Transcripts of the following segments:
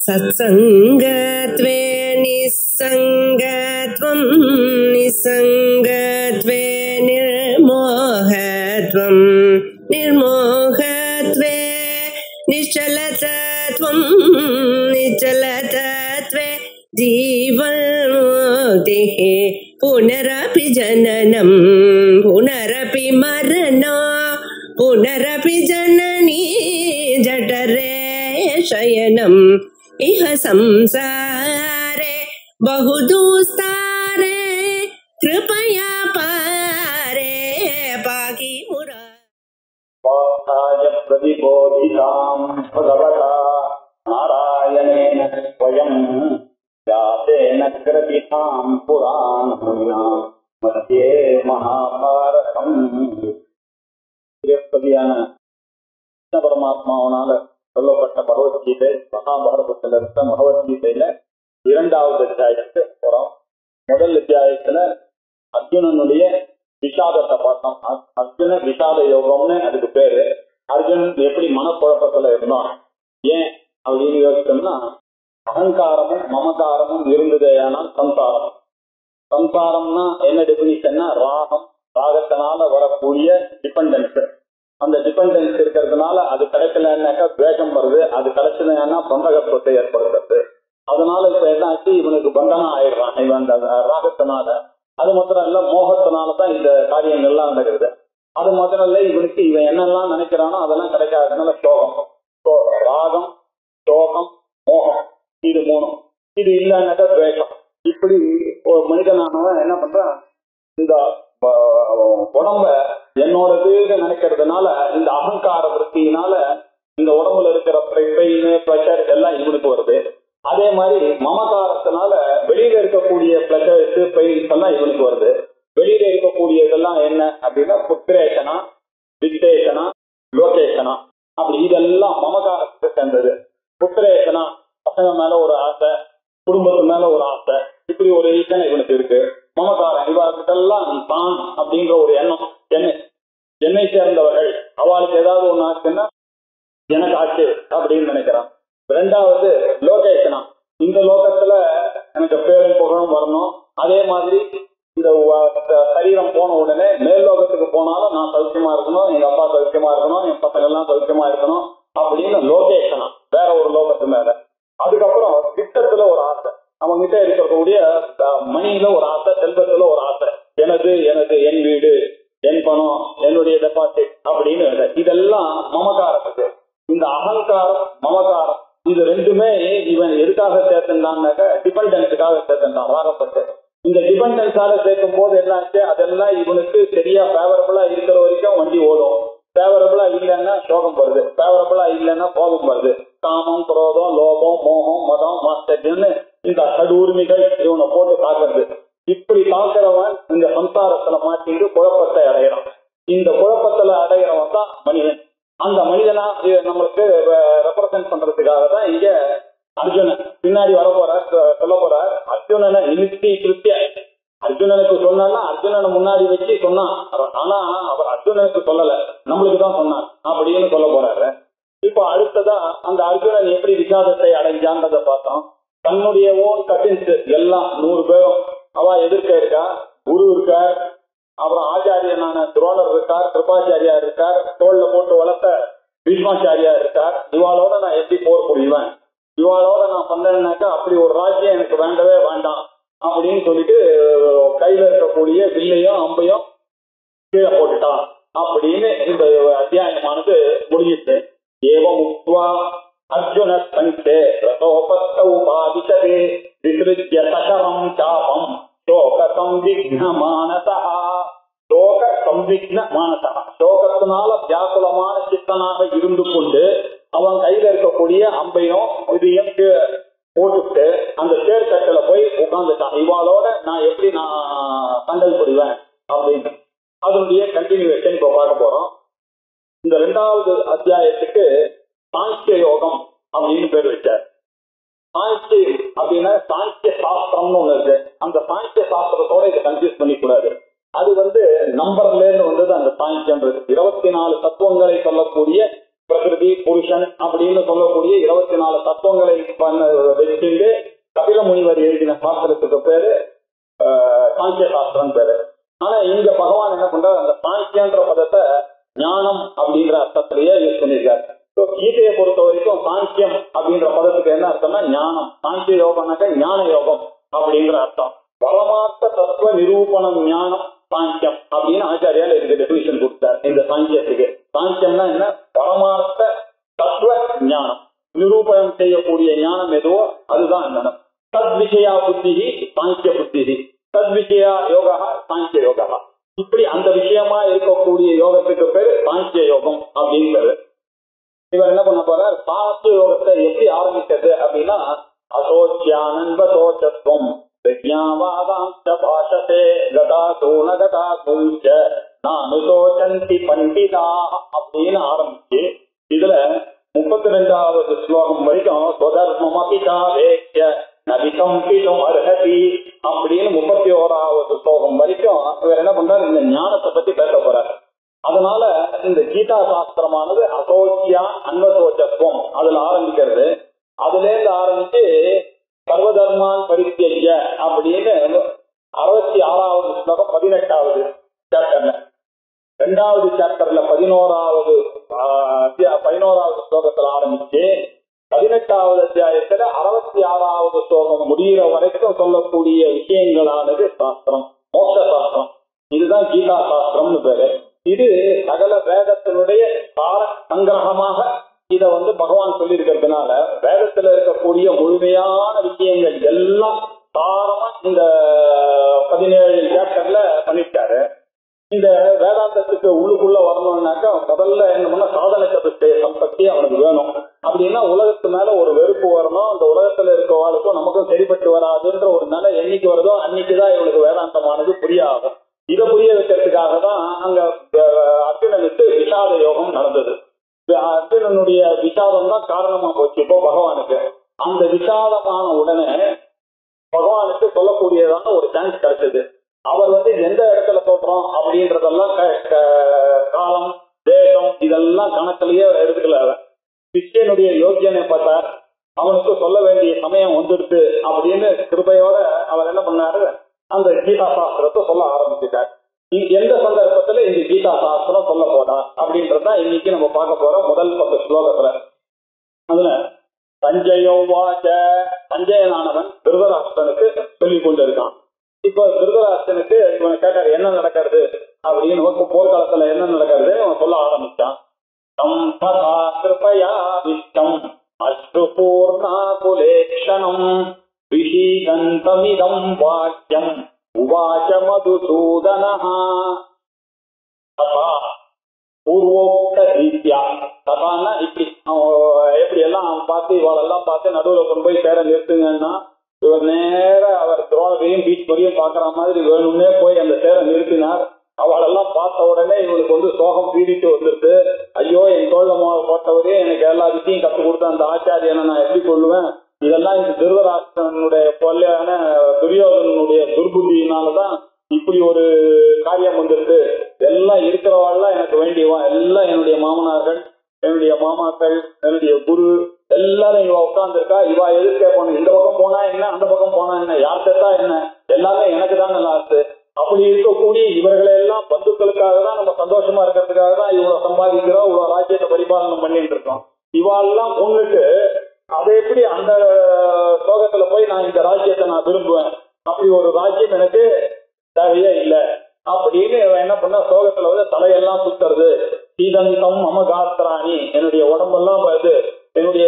सत्संगत्वे निस्संगत्वं निस्संगत्वे निर्मोहत्वं निर्मोहत्वे निश्चलतत्वं निश्चलतत्वे जीवन्मुक्तिः पुनरपि जननं पुनरपि मरणं पुनरपि जननी जठरे शयनम् इह संसारे बहुदुस्तारे कृपया पारे पाहि मुरारे प्रतिबोधितां भगवता नारायणेन स्वयं व्यासेन कृतितां पुराणमुनिना मध्ये महाभारतम् பரமாத்மாவனால சொல்லப்பட்ட பகவத்கீதை மகாபாரதத்துல இருக்க பகவத்கீதையில 2வது அத்தியாயத்துக்கு போறோம். முதல் அத்தியாயத்துல அர்ஜுனனுடைய விஷாதத்தை பார்த்தோம். அர்ஜுன விஷாத யோகம்னு அதுக்கு பேரு. அர்ஜுனன் எப்படி மனக்குழப்பத்துல இருந்தான், ஏன் அப்படின்னு யோசிச்சோம்னா, அகங்காரமும் மமகாரமும் இருந்ததேயானால் சம்சாரம். சம்சாரம்னா என்ன டெபினிஷன்னா, ராகம், ராகத்தினால வரக்கூடிய டிபெண்டன்ஸ். அந்த டிபெண்டன்ஸ் இருக்கிறதுனால அது கிடைக்கலன்னாக்கா துவேஷம் வருது, அது கிடைச்சதுன்னா பந்தகத்துவத்தை ஏற்படுத்துறது. அதனால இப்ப என்ன ஆச்சு, இவனுக்கு பந்தனம் ஆயிடுறான் இவன் அந்த ராகத்தினால. அது மாத்திரம் இல்ல, மோகத்தினாலதான் இந்த காரியங்கள்லாம் நடக்குது. அது மாத்திரம் இல்ல, இவனுக்கு இவன் என்னெல்லாம் நினைக்கிறானோ அதெல்லாம் கிடைக்காததுனால சோகம். ராகம், சோகம், மோகம், இது 3. இது இல்லைன்னாக்கா துவேஷம். இப்படி ஒரு மனிதனானவன் என்ன பண்றான், இந்த உடம்ப என்னோடது நினைக்கிறதுனால, இந்த அகங்கார விருத்தியினால இந்த உடம்புல இருக்கிற பெயின் பிளஷர் எல்லாம் இவனுக்கு வருது. அதே மாதிரி மமகாரத்தினால வெளியில இருக்கக்கூடிய பிளஷர்ஸ் பெயின்ஸ் எல்லாம் இவனுக்கு வருது. வெளியில இருக்கக்கூடியதெல்லாம் என்ன அப்படின்னா, புத்திரேஷனா, வித்தேஷனா, லோகேஷனா, அப்படி இதெல்லாம் மமகாரத்துக்கு சேர்ந்தது. புத்திரேஷனா, பசங்க மேல ஒரு ஆசை, குடும்பத்து மேல ஒரு ஆசை, இப்படி ஒரு ஈசனை இவனுக்கு இருக்கு. மமகாரம் இவர்கிட்டெல்லாம் தான் அப்படின்ற ஒரு எண்ணம், என்னை சேர்ந்தவர்கள், அவளுக்கு ஏதாவது ஒண்ணு ஆச்சுன்னா எனக்கு ஆச்சு அப்படின்னு நினைக்கிறான். 2வது லோகேஷனா, இந்த லோகத்துல எனக்கு பேரும் புகழும் வரணும். அதே மாதிரி இந்த சரீரம் போன உடனே மேல் லோகத்துக்கு போனாலும் நான் சௌக்கியமா இருக்கணும், எங்க அப்பா சௌக்கியமா இருக்கணும், என் பசங்க எல்லாம் சௌக்கியமா இருக்கணும் அப்படின்னு லோகேஷனா, வேற ஒரு லோகத்து மேல. அதுக்கப்புறம் திட்டத்துல ஒரு ஆசை, அவங்க கிட்ட இருக்கக்கூடிய மணியில ஒரு ஆசை, செல்வத்துல ஒரு ஆசை, எனது எனது என் வீடு, என் பணம், என்னுடைய டெபாசிட் அப்படின்னு. இதெல்லாம் மமகாரத்துக்கு. இந்த அகங்காரம் மமகாரம் இது 2மே இவன் எதுக்காக சேர்த்துட்டான்னாக்க டிபெண்டன்ஸுக்காக சேர்த்துட்டான், ராகப்பட்டு. இந்த டிபெண்டன்ஸால சேர்க்கும் போது என்னாச்சு, அதெல்லாம் இவனுக்கு சரியா ஃபேவரபிளா இருக்கிற வரைக்கும் வண்டி ஓடும். ஃபேவரபிளா இல்லைன்னா சோகம் வருது, ஃபேவரபிளா இல்லைன்னா கோபம் வருது. காமம், குரோதம், லோபம், மோகம், மதம், மாஸ்டர்னு இந்த கடூர்மிகள் இவனை போட்டு தாக்குறது. இப்படி தாக்குறவன் இந்த சம்சாரத்துல மாட்டிட்டு குழப்பத்தை அடையிறான். இந்த குழப்பத்துல அடையிறவன் தான் மனிதன். அந்த மனிதனா நம்மளுக்கு ரெப்ரசன்ட் பண்றதுக்காக தான் இங்க அர்ஜுனன் பின்னாடி வர போற சொல்ல போற. அர்ஜுனனை நிமித்தி கிருத்திய அர்ஜுனனுக்கு சொன்னா அர்ஜுனனை முன்னாடி வச்சு சொன்னான். ஆனா அவர் அர்ஜுனனுக்கு சொல்லல, நம்மளுக்கு தான் சொன்னான் அப்படின்னு சொல்ல போறாரு. இப்ப அடுத்ததா அந்த அர்ஜுனன் எப்படி விசாதத்தை அடைஞ்சான்றதை பார்த்தோம். தன்னுடைய ஓன் கசின்ஸ் எல்லாம் 100 பேரும் அவ எதிர்க்க இருக்கா. குரு இருக்கார், அப்புறம் ஆச்சாரியனான துரோணர் இருக்கார், கிருபாச்சாரியா இருக்கார், தோல்ல போட்டு வளர்த்த பீஷ்மாச்சாரியா இருக்கார். இவாளோட நான் எப்படி போர் புரிவேன், இவாளோட நான் பண்ணேன்னாக்கா அப்படி ஒரு ராஜ்யம் எனக்கு வேண்டவே வேண்டாம் அப்படின்னு சொல்லிட்டு கையில இருக்கக்கூடிய வில்லையும் அம்பையும் கீழே போட்டுட்டான் அப்படின்னு இந்த அத்தியாயமானது முடிஞ்சிச்சு. ஏவம் உக்த்வா அர்ஜுன சங்கே ரதோபஸ்தௌ பாதிசதே விக்ருத்ய சகரம் சாபம் சோக சம்விக்ன மானசா. சோக சம்விக்ன மானசா, சோகத்தினால வியாக்குலமான சித்தனாக இருந்து கொண்டு அவன் கையில இருக்கக்கூடிய அம்பையும் இதையும் போட்டுட்டு அந்த தேர்தட்டில போய் உட்கார்ந்துட்டான். இவாளோட நான் எப்படி நான் சண்டை புரிவேன் அப்படின்னு. அதனுடைய கண்டினியூவேஷன் இப்ப பார்க்க போறோம். இந்த 2வது அத்தியாயத்துக்கு சாங்கிய யோகம் அப்படின்னு பேர் வச்சார். சாங்கிய அப்படின்னா சாங்கிய சாஸ்திரம்னு ஒண்ணு இருக்கு. அந்த சாங்கிய சாஸ்திரத்தோட இதை கன்ஃபியூஸ் பண்ணிக்கூடாது. அது நம்பர்ல இருந்து வந்தது அந்த சாங்கியன்றது. 24 தத்துவங்களை சொல்லக்கூடிய பிரகிருதி புருஷன் அப்படின்னு சொல்லக்கூடிய 24 தத்துவங்களை வச்சுட்டு கபில முனிவர் எழுதின சாஸ்திரத்துக்கு பேரு சாங்கிய சாஸ்திரம் பேரு. ஆனா இங்க பகவான் என்ன பண்றாரு, அந்த சாங்கியன்ற பதத்தை ஞானம் அப்படிங்கிற அர்த்தத்திலேயே யூஸ் பண்ணியிருக்காரு. கீதையை பொறுத்த வரைக்கும் சாங்கியம் அப்படின்ற பதத்துக்கு என்ன அர்த்தம்னா ஞானம். சாங்கிய யோகம்னாக்க ஞான யோகம் அப்படிங்கிற அர்த்தம். பரமார்த்த தத்துவ நிரூபணம் ஞானம் சாங்கியம் அப்படின்னு ஆச்சாரியால் இதுக்கு டெபினிஷன் கொடுத்தார். இந்த சாங்கியத்துக்கு சாங்கியம்னா என்ன, பரமார்த்த தத்துவ ஞானம், நிரூபணம் செய்யக்கூடிய ஞானம் எதுவோ அதுதான் ஞானம். தத் விஷயா புத்தி சாங்கிய புத்தி, தத் விஷயா யோகா சாங்கிய யோகா. இப்படி அந்த விஷயமா இருக்கக்கூடிய யோகத்துக்கு பேரு சாங்கிய யோகம் அப்படின்னு பேரு. இவர் என்ன பண்ண போறார், சாஸ்திர யோகத்தை எப்படி ஆரம்பிக்கிறது அப்படின்னா, அசோச்சியானந்தோச்சத்துவம் பாஷதே கதாசூன கதாசூச்ச நானுசோச்சந்தி பண்டிதா அப்படின்னு ஆரம்பிச்சு இதுல 32வது ஸ்லோகம் வரைக்கும் அர்ஹதி அப்படின்னு 31வது ஸ்லோகம் வரைக்கும் இவர் என்ன பண்றாரு, இந்த ஞானத்தை பத்தி பேச போறாரு. அதனால இந்த கீதா சாஸ்திரமானது அசோச்சியா அன்வசோச்சத்துவம் அதுல ஆரம்பிக்கிறது. அதுல இருந்து ஆரம்பிச்சு சர்வதர்மான் பரித்தியஜ்ய அப்படின்னு 66வது ஸ்லோகம் 18வது சாப்டர்ல, 2வது சாப்டர்ல 11வது ஸ்லோகத்துல ஆரம்பிச்சு 18வது அத்தியாயத்துல 66வது ஸ்லோகம் முடிகிற வரைக்கும் சொல்லக்கூடிய விஷயங்களானது சாஸ்திரம், மோட்ச சாஸ்திரம். இதுதான் கீதா சாஸ்திரம்னு பேரு. இது சகல வேதத்தினுடைய சார சங்கிரகமாக இத பகவான் சொல்லி இருக்கிறதுனால வேதத்துல இருக்கக்கூடிய முழுமையான விஷயங்கள் எல்லாம் சாரமா இந்த 17 சாப்டர்ல பண்ணிட்டாரு. இந்த வேதாந்தத்துக்கு உள்ளுக்குள்ள வரணும்னாக்கா முதல்ல என்ன பண்ண, சாதன சம்பத்தி அவனுக்கு வேணும். அப்படின்னா உலகத்து மேல ஒரு வெறுப்பு வரணும். அந்த உலகத்துல இருக்கவாளுக்கும் நமக்கும் சரிப்பட்டு வராதுன்ற ஒரு நிலை என்னைக்கு வருதோ அன்னைக்குதான் இவனுக்கு வேதாந்தமானது புரியாகும். இதை புரிய வைக்கிறதுக்காக தான் அங்க அர்ஜுனனுக்கு விஷாத யோகம் நடந்தது. அர்ஜுனனுடைய விஷாதம் தான் காரணமா போச்சு இப்போ பகவானுக்கு. அந்த விஷாதமான உடனே பகவானுக்கு சொல்லக்கூடியதான ஒரு சான்ஸ் கிடைச்சது. அவர் எந்த இடத்துல சொல்றோம் அப்படின்றதெல்லாம் காலம் தேசம் இதெல்லாம் கணக்கிலேயே எடுத்துக்கல. கிறிஸ்டியனுடைய யோக்கியனை பார்த்தார், அவனுக்கு சொல்ல வேண்டிய சமயம் வந்துடுது அப்படின்னு கிருபையோட அவர் என்ன பண்ணாரு, அந்த கீதா சாஸ்திரத்தை சொல்ல ஆரம்பிச்சுட்டார். எந்த சந்தர்ப்பத்துல இந்த கீதா சாஸ்திரம் சொல்ல போனார் அப்படின்றதான் இன்னைக்கு நம்ம பார்க்க போற முதல் 10 ஸ்லோகத்துல. அதுல சஞ்சயோவாச்ச, சஞ்சயனானவன் திருதராஷ்டிரனுக்கு சொல்லிக் கொண்டு இருக்கான். இப்ப திருதராஷ்டிரனுக்கு இவன் கேட்டார் என்ன நடக்கிறது அப்படின்னு, போர்க்காலத்துல என்ன நடக்கிறது அவன் சொல்ல ஆரம்பிச்சான். கிருபயா விஷ்டம் அஸ்ருபூர்ணாகுலேக்ஷணம் விஷீகந்தமிதம் வாக்கியம் உவாச்ச மதுசூதனஹ ததா பூர்வோக்த ரீத்யா. ததான்னா இப்படி எப்படி எல்லாம் பார்த்து இவாளெல்லாம் பார்த்து நடுவுல கொண்டு போய் சேர நிறுத்துங்கன்னா, இவர் நேர அவர் துரோகையும் பீச் வரையும் பாக்குற மாதிரி வேணும்னே போய் அந்த சேர நிறுத்தினார். அவளெல்லாம் பார்த்த உடனே இவனுக்கு சோகம் பீடிட்டு வந்துருது. ஐயோ, என் தோல்ல போட்டவரே எனக்கு எல்லா விஷயம் கற்றுக் கொடுத்த அந்த ஆச்சாரியனை நான் எப்படி கொள்ளுவேன்? இதெல்லாம் இந்த திருதராஷ்டிரனுடைய கொல்லையான துரியோதனனுடைய துர்புத்தியினாலதான் இப்படி ஒரு காரியம் வந்துருக்கு. எல்லாம் இருக்கிறவாள்லாம் எனக்கு வேண்டியவா, எல்லாம் என்னுடைய மாமனார்கள், என்னுடைய மாமாக்கள், என்னுடைய குரு எல்லாரும் இவ உட்கார்ந்துருக்கா. இவா எதிர்க்க போன, இந்த பக்கம் போனா என்ன, அந்த பக்கம் போனா என்ன, யார் செத்தா என்ன, எல்லாமே எனக்கு தான் நல்லா இருக்கு. அப்படி இருக்கக்கூடிய இவர்களை எல்லாம் பந்துக்களுக்காக தான் நம்ம சந்தோஷமா இருக்கிறதுக்காக தான் இவ்வளவு சம்பாதிக்கிறோம், இவ்வளவு ராஜ்யத்தை பரிபாலனம் பண்ணிட்டு இருக்கோம். இவாளெல்லாம் முன்னிட்டு அதை எப்படி அந்த ஸ்லோகத்துல போய் நான் இந்த ராஜ்யத்தை நான் விரும்புவேன், அப்படி ஒரு ராஜ்யம் எனக்கு தேவையே இல்லை அப்படின்னு என்ன பண்ண, ஸ்லோகத்துல தலையெல்லாம் சுத்துறது. சீதந்தம் அமகாத்திராணி, என்னுடைய உடம்பெல்லாம் என்னுடைய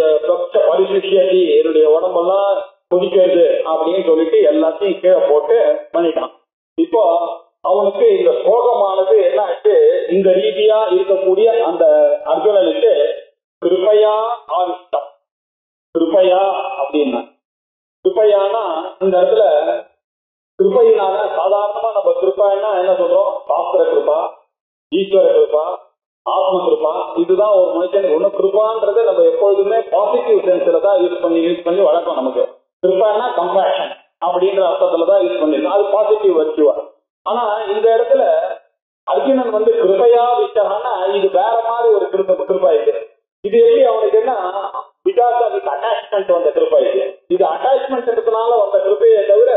பரிசுஷி, என்னுடைய உடம்பெல்லாம் குதிக்கிறது அப்படின்னு சொல்லிட்டு எல்லாத்தையும் கீழே போட்டு பண்ணிட்டான். இப்போ அவனுக்கு இந்த சோகமானது என்ன ஆச்சு, இந்த ரீதியா இருக்கக்கூடிய அந்த அர்ஜுனனுக்கு கிருபையா ஆவிஷ்டம். கிருபையா அப்படின்னா, கிருபையானா இந்த இடத்துல கிருபையினால சாதாரணமா நம்ம கிருபான்னா என்ன சொல்றோம், சாஸ்திர கிருபா, ஈஸ்வர கிருபா, ஆத்ம கிருபா. இதுதான் ஒரு மனுஷனுக்கு ஒண்ணு. கிருபான்றதை நம்ம எப்பொழுதுமே பாசிட்டிவ் சென்ஸ்ல தான் யூஸ் பண்ணி வழக்கம். நமக்கு கிருபான்னா கம்பேஷன் அப்படின்ற அர்த்தத்துலதான் யூஸ் பண்ணிருக்கோம், அது பாசிட்டிவ் வச்சுவா. ஆனா இந்த இடத்துல அர்ஜுனன் கிருபையா விட்டான்னா இது வேற மாதிரி ஒரு கிருபா இது. இது எப்படி அவனுக்குன்னா பிகாஸ் அதுக்கு அட்டாச்மெண்ட் வந்த கிருப்பை. இது அட்டாச்மெண்ட் இருக்கிறதுனால வந்த கிருப்பையை தவிர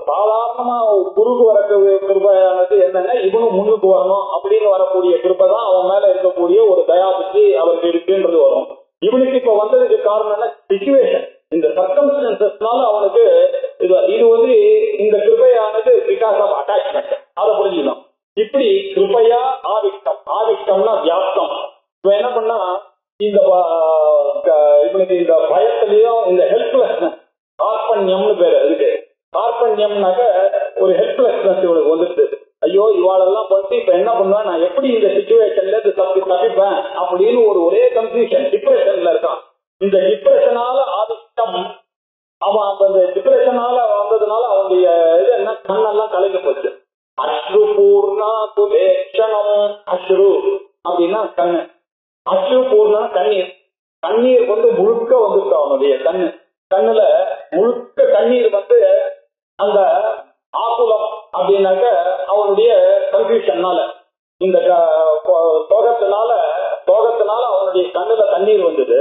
சாதாரணமா குருக்கு வர கிருப்பையானது என்னன்னா இவனும் முன்னுக்கு வரணும் அப்படின்னு வரக்கூடிய கிருப்பை தான் அவன் மேல இருக்கக்கூடிய ஒரு தயாபுத்தி அவருக்கு இருக்குன்றது வரும். இவனுக்கு இப்ப வந்ததுக்கு காரணம் என்ன, சிச்சுவேஷன், இந்த சர்க்கம்ஸ்டன்சஸ்னால அவனுக்கு இது வந்து இந்த கிருப்பையானது பிகாஸ் ஆஃப் அட்டாச்மெண்ட், அதை புரிஞ்சுக்கணும். இப்படி கிருப்பையா ஆவிஷ்டம், ஆவிஷ்டம்னா வியாப்தம். இப்ப என்ன பண்ணா இவனுக்கு இந்த பயத்திலையும் இந்த ஹெல்ப்லெஸ்னஸ், கார்பண்யம்னு பேரு அதுக்கு. கார்பண்யம்னாக்க ஒரு ஹெல்ப்லெஸ்னஸ் இவனுக்கு வந்துட்டு, ஐயோ இவாளெல்லாம் பற்றி இப்ப என்ன பண்ணுவேன், நான் எப்படி இந்த சிச்சுவேஷன்ல இருந்து தப்பிப்பேன் அப்படின்னு ஒரே கன்ஃபியூஷன், டிப்ரெஷன்ல இருக்கான். இந்த டிப்ரெஷனால ஆதிக்கம், அவன் அந்த டிப்ரெஷனால வந்ததுனால அவனுடைய இது என்ன, கண்ணெல்லாம் கலைக்க போச்சு. அஸ்ரு பூர்ணா குலேஷனம், அஸ்ரு அப்படின்னா கண்ணு, அஸ்ரு பூர்ணா கண்ணீர், கண்ணீர் வந்து முழுக்க வந்துருக்கு அவனுடைய கண்ணுல முழுக்க கண்ணீர் வந்து அந்த ஆகுலம் அப்படின்னாக்க அவனுடைய கன்ஃபியூஷன்னால, இந்த சோகத்தினால அவனுடைய கண்ணுல தண்ணீர் வந்தது.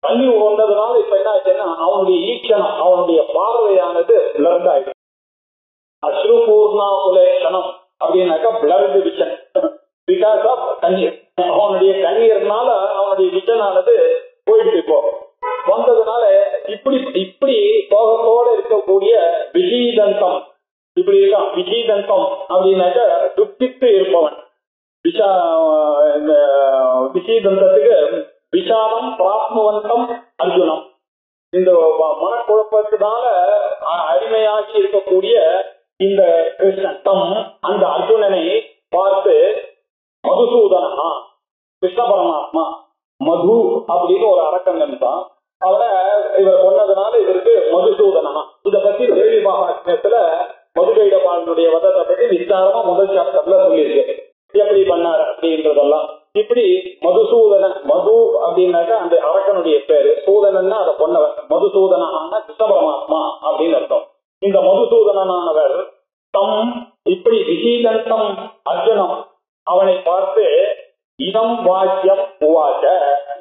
தண்ணீர் வந்ததுனால இப்ப என்ன ஆச்சுன்னா அவனுடைய ஈக்ஷணம், அவனுடைய பார்வையானது பிளர்ட் ஆயிடுச்சு. அஸ்ருபூர்ணா குலேஷனம் அப்படின்னாக்கா பிளர்ட் விஷன், பிகாஸ் ஆஃப் கண்ணீர். அவனுடைய கண்ணீர்னால அவனுடைய விஷனானது போயிட்டு இப்போ வந்ததுனால இப்படி சோகத்தோட இருக்கக்கூடிய விஷீதந்தம் இப்படி இருக்கான். விஷீதந்தம் அப்படின்னாக்க துப்பித்து இருப்பவன். விஷீதந்தத்துக்கு விஷாதம் பிராப்னுவந்தம் அர்ஜுனம். இந்த மனக்குழப்பத்தினால அடிமையாகி இருக்கக்கூடிய இந்த கிருஷ்ணன் அந்த அர்ஜுனனை பார்த்து மதுசூதனா, கிருஷ்ண பரமாத்மா மது அப்படின்னு ஒரு அரக்கன் தான், அவரை இவர் கொன்னதுனால இவருக்கு மதுசூதனா. இதை பத்தி தேவி மகாத்மியத்துல மதுகைடபாலனுடைய வதத்தை பத்தி விசாரமா முதல் சாப்டர்ல சொல்லியிருக்கு, எப்படி பண்ணாரு அப்படின்றதெல்லாம். இப்படி மதுசூதன, மது அப்படின்னாக்கா அந்த அரக்கனுடைய பேரு, சூதனன்னா அதை கொன்னவர், மதுசூதனான கிருஷ்ண பரமாத்மா அப்படின்னு அர்த்தம். இந்த மதுசூதனானவர் தம் இப்படி விஷீதந்தம் அர்ஜுனம் அவனை பார்த்து இதம் வாக்கியம் உவாச்ச,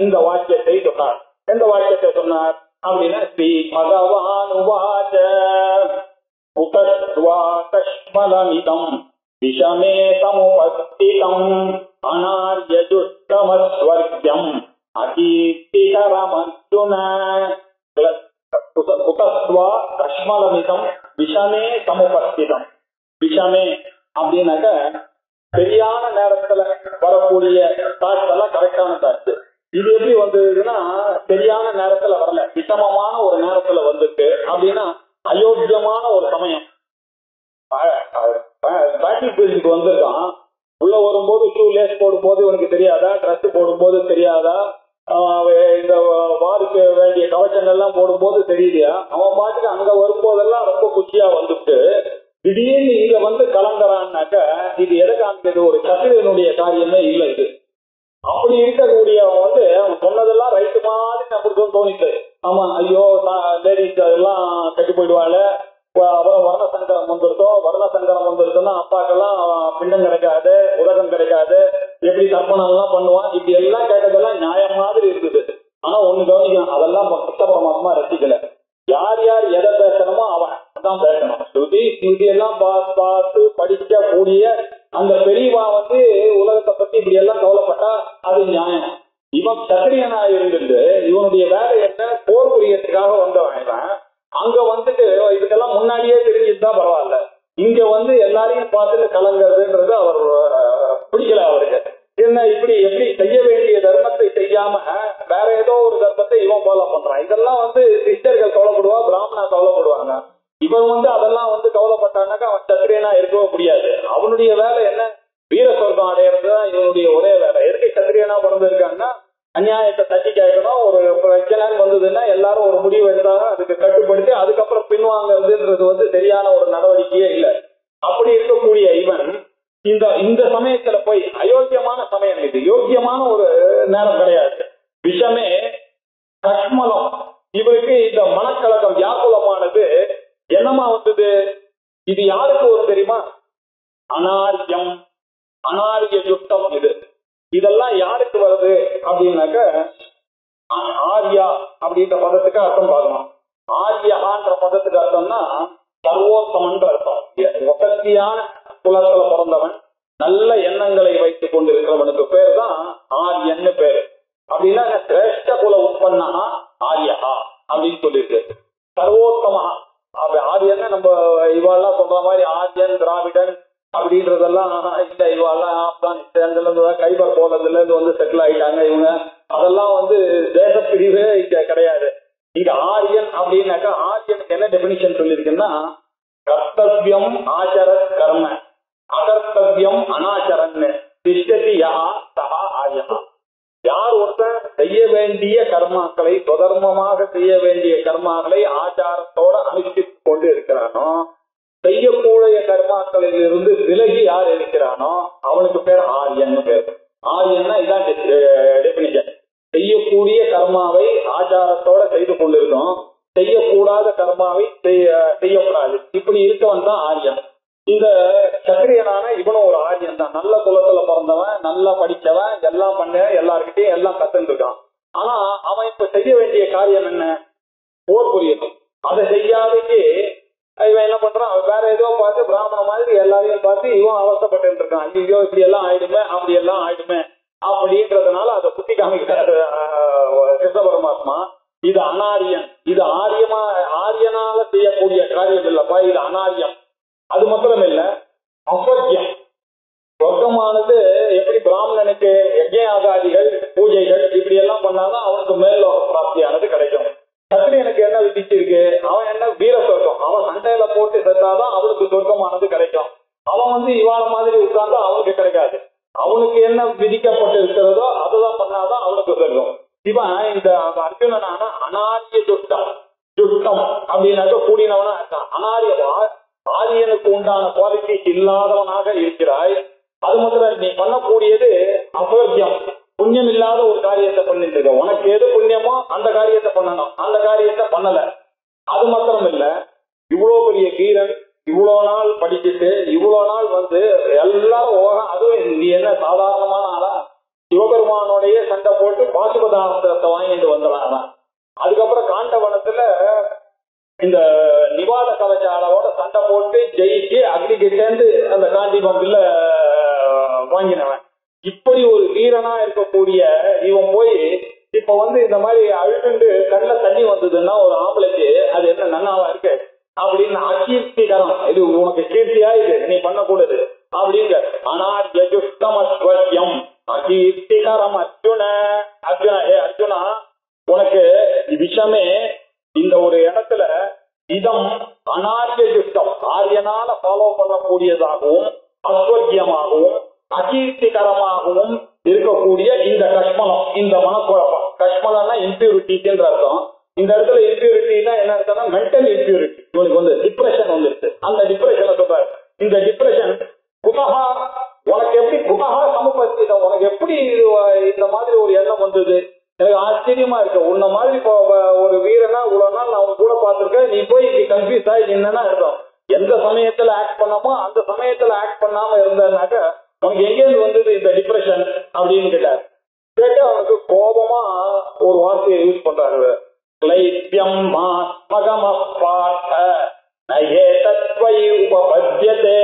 இந்த வாக்கியத்தை சொன்னார். எந்த வாக்கியத்தை சொன்னார் அப்படின்னா, ஸ்ரீ பகவான் உவாச்ச உதத்வா கஷ்மலமிதம் விஷமே சமுபஸ்திதம் அநார்யஜுஷ்டமஸ்வர்க்யம் அகீர்த்திகரமர்ஜுன. உதத்வா கஷ்மலமிதம் விஷமே சமுபஸ்திதம். விஷமே அப்படின்னாக்க சரியான நேரத்துல வரக்கூடிய தாட்ஸ் எல்லாம் கரெக்டான தாட்ஸ். இது எப்படி வந்ததுன்னா சரியான நேரத்துல வரல, விஷமமான ஒரு நேரத்துல வந்துருக்கு. அப்படின்னா அயோக்கியமான ஒரு சமயம். பேட்டில் ஃபீல்டுக்கு வந்திருக்கான், உள்ள வரும்போது ஷூ லேஸ் போடும் போது இவனுக்கு தெரியாதா, ட்ரெஸ் போடும் போது தெரியாதா, இந்த வாருக்கு வேண்டிய கவச்சங்கள்லாம் போடும் போது தெரியலையா, அவன் பாட்டுக்கு அங்க வரும்போதெல்லாம் ரொம்ப குச்சியா வந்துட்டு திடீர்னு இங்க வந்து கலங்குறான்னாக்க இது எதை காமிக்கிறது, ஒரு சத்திரியனுடைய காரியமே இல்லை இது. அப்படி இருக்கக்கூடிய அவன் அவன் சொன்னதெல்லாம் ரைட்டு மாதிரி நம்மளுக்கு தோணிட்டு, ஆமா ஐயோ லேடிஸ் அதெல்லாம் கட்டி போயிடுவாள், அப்புறம் வர்ணசங்கரம் வந்துருத்தோம்னா அப்பாக்கெல்லாம் பிண்டம் கிடைக்காது, உலகம் கிடைக்காது, எப்படி தர்ப்பணம் எல்லாம் பண்ணுவான், இப்படி எல்லாம் கேட்டதெல்லாம் நியாயம் மாதிரி இருந்தது. ஆனா ஒண்ணு கவனிக்கணும், அதெல்லாம் கிருஷ்ண பரமாத்மா ரசிக்கல. யார் யார் எதை பேசணுமோ அவன் தான் பேசணும். ஸ்ருதி ஸ்மிருதி எல்லாம் பார்த்து படிக்க கூடிய அந்த பெரியவா உலகத்தை பத்தி இப்படி எல்லாம் கவலைப்பட்டா அது நியாயம். இவன் சத்திரியனா இருந்துட்டு இவனுடைய வேலை என்ன, போர் புரியறதுக்காக வந்தவன். அங்க இதுக்கெல்லாம் முன்னாடியே தெரிஞ்சுதான் பரவாயில்ல, இங்க எல்லாரையும் பார்த்துட்டு கலங்குறதுன்றது அவர் பிடிக்கல அவருக்கு. என்ன இப்படி எப்படி செய்ய வேண்டிய தர்மத்தை செய்யாம வேற ஏதோ ஒரு தர்மத்தை இவன் ஃபாலோ பண்றான். இதெல்லாம் சிஸ்டர்கள் கவலைப்படுவா, பிராமணா கவலைப்படுவாங்க. இவன் அதெல்லாம் கவலைப்பட்டானாக்கா அவன் சத்திரியனா இருக்கவே முடியாது. அவனுடைய வேலை என்ன, வீர சொர்க்கம் அடையிறதுதான் இவனுடைய ஒரே வேலை. எதுக்கு சத்திரியனா பிறந்திருக்காங்கன்னா அநியாயத்தை தட்டி கேட்கணும். ஒரு பிரச்சனைன்னு வந்ததுன்னா எல்லாரும் ஒரு முடிவு எடுத்தாங்க, அதுக்கு கட்டுப்படுத்தி அதுக்கப்புறம் பின்வாங்கிறதுன்றது சரியான ஒரு நடவடிக்கையே இல்லை. அப்படி இருக்கக்கூடிய இவன் இந்த சமயத்துல போய் அயோக்கியமான சமயம், இது யோக்கியமான ஒரு நேரம் கிடையாது. விஷமே கஷ்மலம், இவருக்கு இந்த மனக்கலக்கம் வியாக்குலமானது என்னமா வந்தது, இது யாருக்கு வரும் தெரியுமா, அனார்யம், அனார்ய யுத்தம். இதெல்லாம் யாருக்கு வருது அப்படின்னாக்க ஆர்யா அப்படின்ற பதத்துக்கு அர்த்தம் பார்க்கணும். ஆர்யான்ற பதத்துக்கு அர்த்தம்னா சர்வோத்தமன்ற அர்த்தம். வசதியான குலத்துல பிறந்தவன், நல்ல எண்ணங்களை வைத்துக் கொண்டிருக்கிறவனுக்கு பேர் தான் ஆரியன்னு பேரு. அப்படின்னா சிரேஷ்ட குல உற்பன்னா ஆர்யா அப்படின்னு சொல்லியிருக்கு. சர்வோத்தமா ஆரியன்னு நம்ம இவாள்லாம் சொல்ற மாதிரி ஆரியன் திராவிடன் அப்படின்றதெல்லாம் இல்ல. இவாள்லாம் ஆப்கானிஸ்தான் கைபர் போனதுல இருந்து வந்து செட்டில் ஆயிட்டாங்க இவங்க. அதெல்லாம் வந்து தேச பிரிவே இங்க கிடையாது. இங்க ஆரியன் அப்படின்னாக்கா ஆரியனுக்கு என்ன டெபினிஷன் சொல்லியிருக்குன்னா, கர்த்தவியம் ஆச்சர கர்ம அகர்த்தவியம் அனாச்சரன்னு திஷ்டதி யா சஹா ஆர்யா. யார் ஒருத்தன் செய்ய வேண்டிய கர்மாக்களை, சுதர்மமாக செய்ய வேண்டிய கர்மாக்களை ஆச்சாரத்தோட அனுஷ்டித்துக் கொண்டு இருக்கிறானோ, செய்யக்கூடிய கர்மாக்களில் இருந்து விலகி யார் இருக்கிறானோ அவனுக்கு பேர் ஆரியன் பேர். ஆரியன்னா இதான் டெபினிஷன். செய்யக்கூடிய கர்மாவை ஆச்சாரத்தோட செய்து கொண்டிருக்கோம், செய்யக்கூடாத கர்மாவை செய்யக்கூடாது, இப்படி இருக்கவன் தான் ஆரியன். இந்த சத்திரியனான இவனும் ஒரு ஆரியன் தான். நல்ல குலத்துல பிறந்தவன், நல்லா படிச்சவன், எல்லாம் பண்ண எல்லார்கிட்டையும் எல்லாம் கத்துட்டு இருக்கான். ஆனா அவன் இப்ப செய்ய வேண்டிய காரியம் என்ன? போர் புரியணும். அதை செய்யாதைக்கு இவன் என்ன பண்றான், வேற ஏதோ பார்த்து பிராமண மாதிரி எல்லாரையும் பார்த்து இவன் அவசப்பட்டு இருக்கான். ஐயோ இப்படி எல்லாம் ஆயிடுமே அப்படி எல்லாம் ஆயிடுமே அப்படின்றதுனால அதை குத்தி காமிக்கிறார் கிருஷ்ண பரமாத்மா. இது அனாரியன். இது ஆரியனால செய்யக்கூடிய காரியம் இல்லப்பா, இது அனாரியம். அது மாத்திரம் இல்ல, அசத்தியம். சொர்க்கமானது எப்படி பிராமணனுக்கு யஜ்ஞாகாதிகள் பூஜைகள் இப்படி எல்லாம் பண்ணாதான் அவனுக்கு மேல்லோக பிராப்தியானது கிடைக்கும். சத்திரியனுக்கு என்ன விதிச்சிருக்கு, அவன் என்ன வீர சொர்க்கம், அவன் சண்டையில போட்டு செத்தாதான் அவனுக்கு சொர்க்கமானது கிடைக்கும். அவன் வந்து இவாள மாதிரி உட்கார்ந்தா அவனுக்கு கிடைக்காது. அவனுக்கு என்ன விதிக்கப்பட்டு இருக்கிறதோ அதுதான் பண்ணாதான் அவனுக்கு சொர்க்கம். இவன் இந்த அர்ஜுனனான அனாரிய துஷ்டம் அப்படின்னாக்க கூடினவனா இருக்கான். ஆரியனுக்கு உண்டான குவாலிட்டி இல்லாதவனாக இருக்கிறாய். அது மாத்திரம் நீ பண்ணக்கூடியது அபோர்ஜம், புண்ணியம் இல்லாத ஒரு காரியத்தை பண்ணிட்டு இருக்க. உனக்கு எது புண்ணியமோ அந்த காரியத்தை பண்ணணும், அந்த காரியத்தை பண்ணல. அது மாத்திரம் இல்ல, இவ்வளவு பெரிய வீரன், இவ்வளவு நாள் படிச்சுட்டு இவ்வளவு நாள் வந்து எல்லாரும் அதுவும் நீ என்ன சாதாரணமான ஆளா? சிவபெருமானோடைய சண்டை போட்டு பாசுபதாஸ்திரத்தை வாங்கிட்டு வந்துடுறான். அதுக்கப்புறம் காண்டவனத்துல இந்த நிவாத கவச்சாலோட சண்டை போட்டு ஜெயிச்சு அக்னி கிட்டேந்து அந்த காண்டிபம் வில்ல வாங்கினவன். இப்படி ஒரு வீரனா இருக்கக்கூடிய இவன் போய் இப்ப வந்து இந்த மாதிரி அழுண்டு கண்ணில் தண்ணி வந்ததுன்னா ஒரு ஆம்பளைக்கு அது என்ன நன்னாவா இருக்கு அப்படின்னு அகீர்த்திகரம். இது உனக்கு கீர்த்தியா, இது நீ பண்ணக்கூடாது அப்படிங்க. ஆனால் யஜுஷ்டமஸ்வர்யம் அகீர்த்திகரம் அர்ஜுனா உனக்கு விஷமே இந்த ஒரு இடத்துல இதம் அனாரிய யுஷ்டம், ஆரியனால ஃபாலோ பண்ணக்கூடியதாகவும் அஸ்வர்யமாகவும் அகீர்த்திகரமாகவும் இருக்கக்கூடிய இந்த கஷ்மலம், இந்த மனக்குழப்பம். கஷ்மலம்னா இம்பியூரிட்டின்ற அர்த்தம். இந்த இடத்துல இம்பியூரிட்டினா என்ன அர்த்தம்னா மென்டல் இம்பியூரிட்டி. இவனுக்கு வந்து டிப்ரெஷன் வந்துருச்சு. அந்த டிப்ரெஷனை சொல்றாரு. இந்த டிப்ரெஷன் குதஹா, உனக்கு எப்படி குதஹா சமபத்தி, உனக்கு எப்படி இந்த மாதிரி ஒரு எண்ணம் வந்தது? எனக்கு ஆச்சரியமா இருக்கு. உன்ன மாதிரி இப்போ ஒரு வீரனா இவ்வளவு நாள் நான் உன் கூட பார்த்திருக்கேன், நீ போய் கன்ஃபியூஸ் ஆகி என்னன்னா இருக்கும். எந்த சமயத்துல ஆக்ட் பண்ணாமோ அந்த சமயத்துல ஆக்ட் பண்ணாம இருந்தனாக்க உனக்கு எங்கேருந்து வந்தது இந்த டிப்ரெஷன் அப்படின்னு கேட்டார். கேட்டு அவனுக்கு கோபமா ஒரு வார்த்தையை யூஸ் பண்றாரு. க்ளைப்யம் மாஸ்மகமப்பாட்ட நயே தத்வை உபபத்யதே